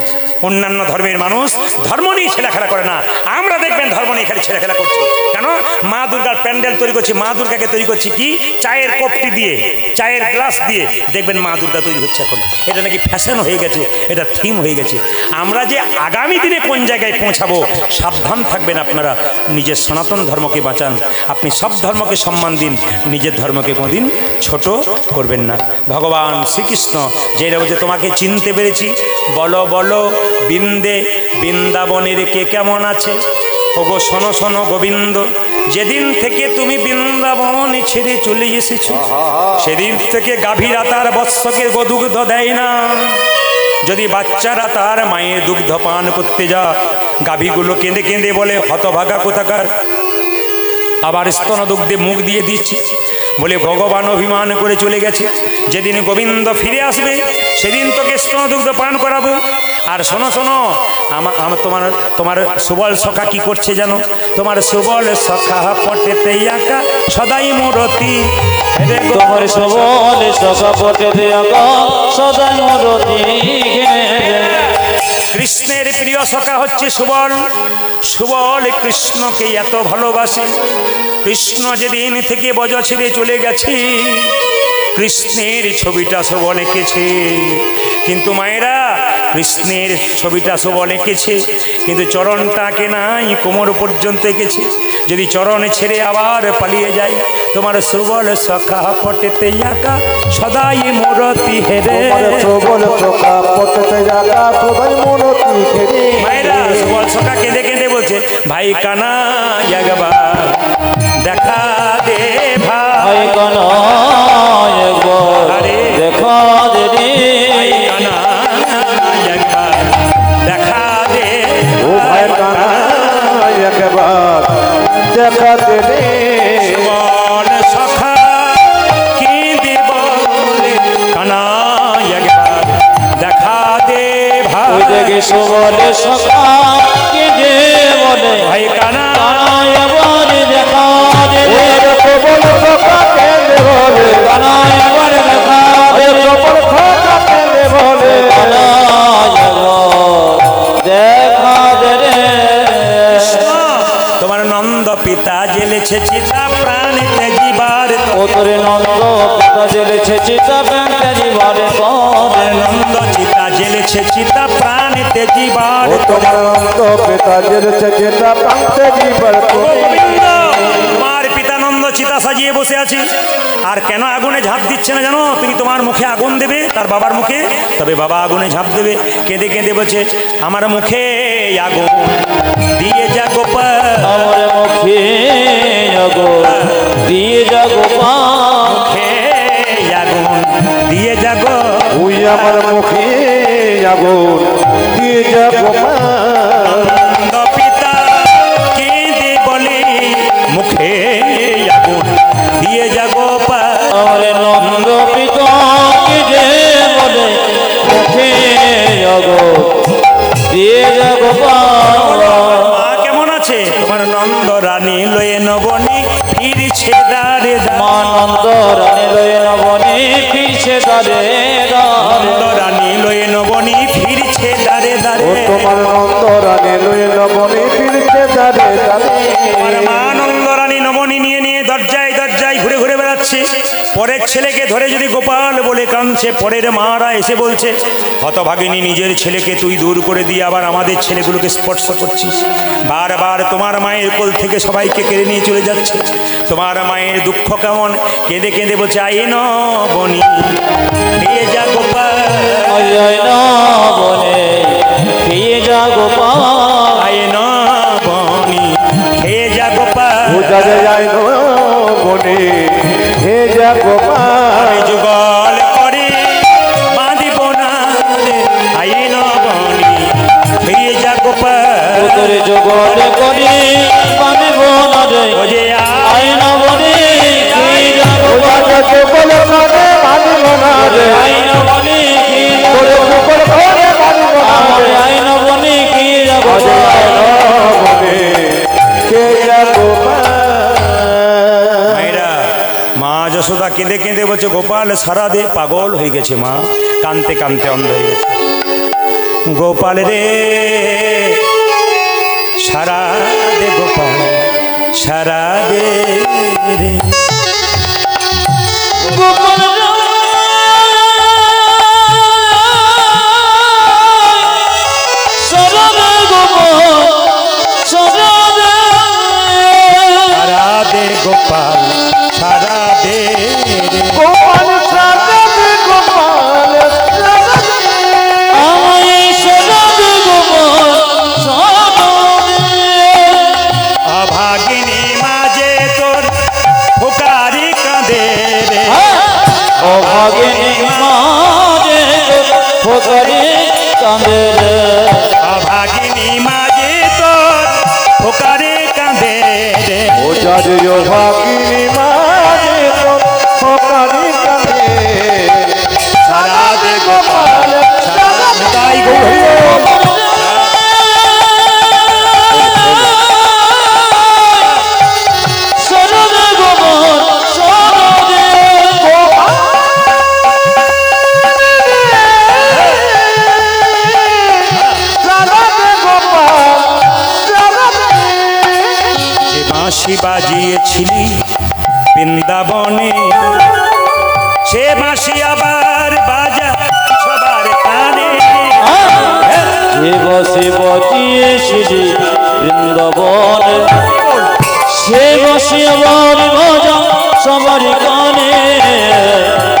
A: অন্যান্য ধর্মের মানুষ ধর্ম নিয়ে ছেলেখেলা করে না, আমরা দেখবেন ধর্ম নিয়ে খালি ছেলেখেলা করছি। কেন? মা দুর্গার প্যান্ডেল তৈরি করছি, মা দুর্গাকে তৈরি করছি কি চায়ের কপটি দিয়ে, চায়ের গ্লাস দিয়ে, দেখবেন মা দুর্গা তৈরি হচ্ছে এখন। এটা নাকি ফ্যাশন হয়ে গেছে, এটা থিম হয়ে গেছে। আমরা যে আগামী দিনে কোন জায়গায় পৌঁছাবো, সাবধান থাকবেন আপনারা। নিজের সনাতন ধর্মকে বাঁচান, আপনি সব ধর্মকে সম্মান দিন, নিজের ধর্মকে কোনোদিন ছোট করবেন না। ভগবান শ্রীকৃষ্ণ যে বলছে, তোমাকে চিনতে পেরেছি, বলো বলো বৃন্দে বৃন্দাবনের কে কেমন আছে? ওগো শোনো শোনো গোবিন্দ, যেদিন থেকে তুমি বৃন্দাবন ছেড়ে চলে এসেছো, সেদিন থেকে গাভীরা তার বৎসকে দুগ্ধ দেয় না। যদি বাচ্চারা তার মায়ের দুগ্ধ পান করতে যা, গাভীগুলো কেঁদে কেঁদে বলে হতভাগা কোথাকার, আবার স্তন দুগ্ধে মুখ দিয়ে দিচ্ছি বলে ভগবান অভিমান করে চলে গেছে। যেদিন গোবিন্দ ফিরে আসবে সেদিন তোকে স্তন দুগ্ধ পান করাবো। আর শোনো শোনো, তোমার তোমার সুবল সখা কি করছে জানো? তোমার সুবল সখা পটেতে আঁকা সদাই মূরতি,
B: তোমার সবল সখা পটেতে আঁকা সদাই মূরতি।
A: কৃষ্ণের প্রিয় সখা হচ্ছে সুবল। সুবল কৃষ্ণকে এত ভালোবাসে। কৃষ্ণ যেদিন থেকে বজ ছেড়ে চলে গেছে, কৃষ্ণের ছবিটা সুবল এঁকেছে। কিন্তু মায়েরা, কৃষ্ণের ছবিটা সুবল এঁকেছে, কিন্তু চরণটাকে নাই, কোমর পর্যন্ত এঁকেছে। যদি চরণ ছেড়ে আবার পালিয়ে যায়, তোমার সুবল সখা পটেতে আঁকা সদাই মূরতি হেরে। মায়েরা, সুবল সখা কেঁদে কেঁদে বলছে, ভাই কানা একবার দেখা দে,
B: ভাই কানা একবার দেখা দে রে,
A: ভাই কানা একবার দেখা দে,
C: ও ভাই কানা একবার দেখা দে রে।
A: সুবল সখা কেঁদে বলে, কানা একবার দেখা দে ভাই।
B: ওই দেখে সুবল সখা কেঁদে বলে,
A: ভাই কানা
B: একবার দেখা দে রে,
C: সুবল সখা কেঁদে বলে,
B: কানা একবার দেখা দে রে,
C: সুবল সখা কেঁদে বলে,
B: কানা একবার দেখা দে রে।
A: তোমার নন্দ পিতা জেলেছে চিতা প্রাণ ত্যাজিবার,
B: ও তোরে নন্দ পিতা জেলেছে চিতা প্রাণ ত্যাজিবার পরে,
A: নন্দ চিতা জেলেছে চিতা প্রাণ ত্যাজিবার।
C: ও তোমার নন্দ পিতা জেলেছে চিতা প্রাণ ত্যাজিবার পরে।
A: গোবিন্দ, তোমার পিতানন্দ চিতা সাজিয়ে বসে আছে, আর কেন আগুনে ঝাঁপ দিচ্ছে না জানো? তুমি তোমার মুখে আগুন দেবে, তার বাবার মুখে, তবে বাবা আগুনে ঝাঁপ দেবে। কেঁদে কেঁদে বলছে, আমার মুখে আগুন দিয়ে যা গোপাল,
B: আমার মুখে আগুন দিয়ে যা গোপাল,
A: মুখে আগুন দিয়ে যা গো,
C: ওই আমার মুখে আগুন দিয়ে যা গোপাল।
A: নন্দ পিতা কেঁদে বলে, মুখে আগুন দিয়ে যা গোপাল।
B: আমার নন্দ পিতা যে বলে, মুখে আগুন দিয়ে যা গোপাল।
A: মা কেমন রানী লয়ে নবনী ফিরছে দারে
B: মা নন্দ রানী লয়ে নবনী ফিরছে দারে দারে
A: রানী লয়ে নবনী ফিরছে দারে
C: ও
A: দারে
C: তোমার নন্দ রানী লয়ে নবনী ফিরছে দারে দারে
A: আমার মা নন্দ রানী নবনী নিয়ে নিয়ে দরজায় দরজায় ঘুরে ঘুরে বেড়াচ্ছে। পরের ছেলেকে ধরে যদি গোপাল বলে কাঁদছে, পরের মারা এসে বলছে, হতভাগিনী নিজের ছেলেকে তুই দূর করে দিয়ে আবার আমাদের ছেলেগুলোকে স্পর্শ করছিস। বারবার তোমার মায়ের কোল থেকে সবাইকে কেড়ে নিয়ে চলে যাচ্ছে। তোমার মায়ের দুঃখ কেমন, কেঁদে কেঁদে বলছে, আই ন বনি ফিরে যা গোপাল,
B: অজয় না বনে ফিরে যা গোপাল
A: আই ন বনি খেয়ে যা গোপাল,
C: পূজারে যাই বনে হে যা গোপাল
A: যুগল করে বাঁধিব না রে, আই ন বনি ফিরে যা গোপাল,
B: তোরে জোগাড় করে পাবে বোনা রে
A: ও যে
B: আই না বনে ফিরে যা গোপাল
C: পূজারে বলে কানে মানিব না রে
B: আই না বনে ফিরে
C: তোরে গোপাল ঘরে মানিব না
B: আমার
C: রে
B: আই না বনে ফিরে যা
C: অজয়
B: গোপাল
C: বনে হে যা গোপাল
A: মায়েরা, মা যশোদা কেঁদে কেঁদে বলছে, গোপাল সারা দে, পাগল হয়ে গেছে মা, কানতে কানতে অন্ধ হয়ে গেছে। গোপাল রে সারা দে গোপাল, সারা দে রে,
B: গোপাল সরবে গোপাল সরবে
A: সারা দে গোপাল, সারা দে রে,
C: গোপাল সাজাবে গোপাল
B: আমায় সরবে গোপাল সরবে
A: অভাগিনী মাঝে তোর ফোকারি কাঁদে রে,
B: অভাগিনী মাঝে ফোকরে কাঁদে রে
A: অভাগিনী মাঝে তোর ফোকারি কাঁদে রে,
C: পূজারে ভাগিনী মাঝে ফোকারি কানে
A: সারা দে গোপাল, সারা নিতাই গৌর
B: সরবে গোপাল সরবে
C: সাজাবে গোপাল সাজাবে
A: যে বাঁশি বাজিয়েছিলি বৃন্দাবনে, সে বাঁশি আবার বাজা সবার কানে,
B: বসে বসিয়েছিলি বৃন্দাবন সে বসে আবার বাজা সবার কানে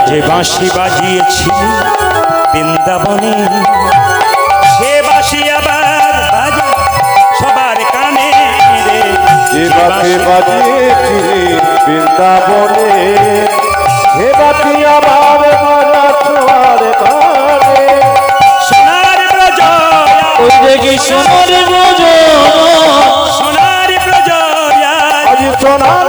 A: যে বাঁশি বাজিয়েছিলি বৃন্দাবনে, সে বাঁশি আবার বাজা সবার কানে রে,
C: যে বাতি বাজিয়েছিলি বৃন্দাবনে হে বাতি আবার বাজা ছোয়ার কানে
A: সোনার ব্রজ
B: ওই দেখি সোনার বোঝ
A: সোনার ব্রজ
C: আজ সোনার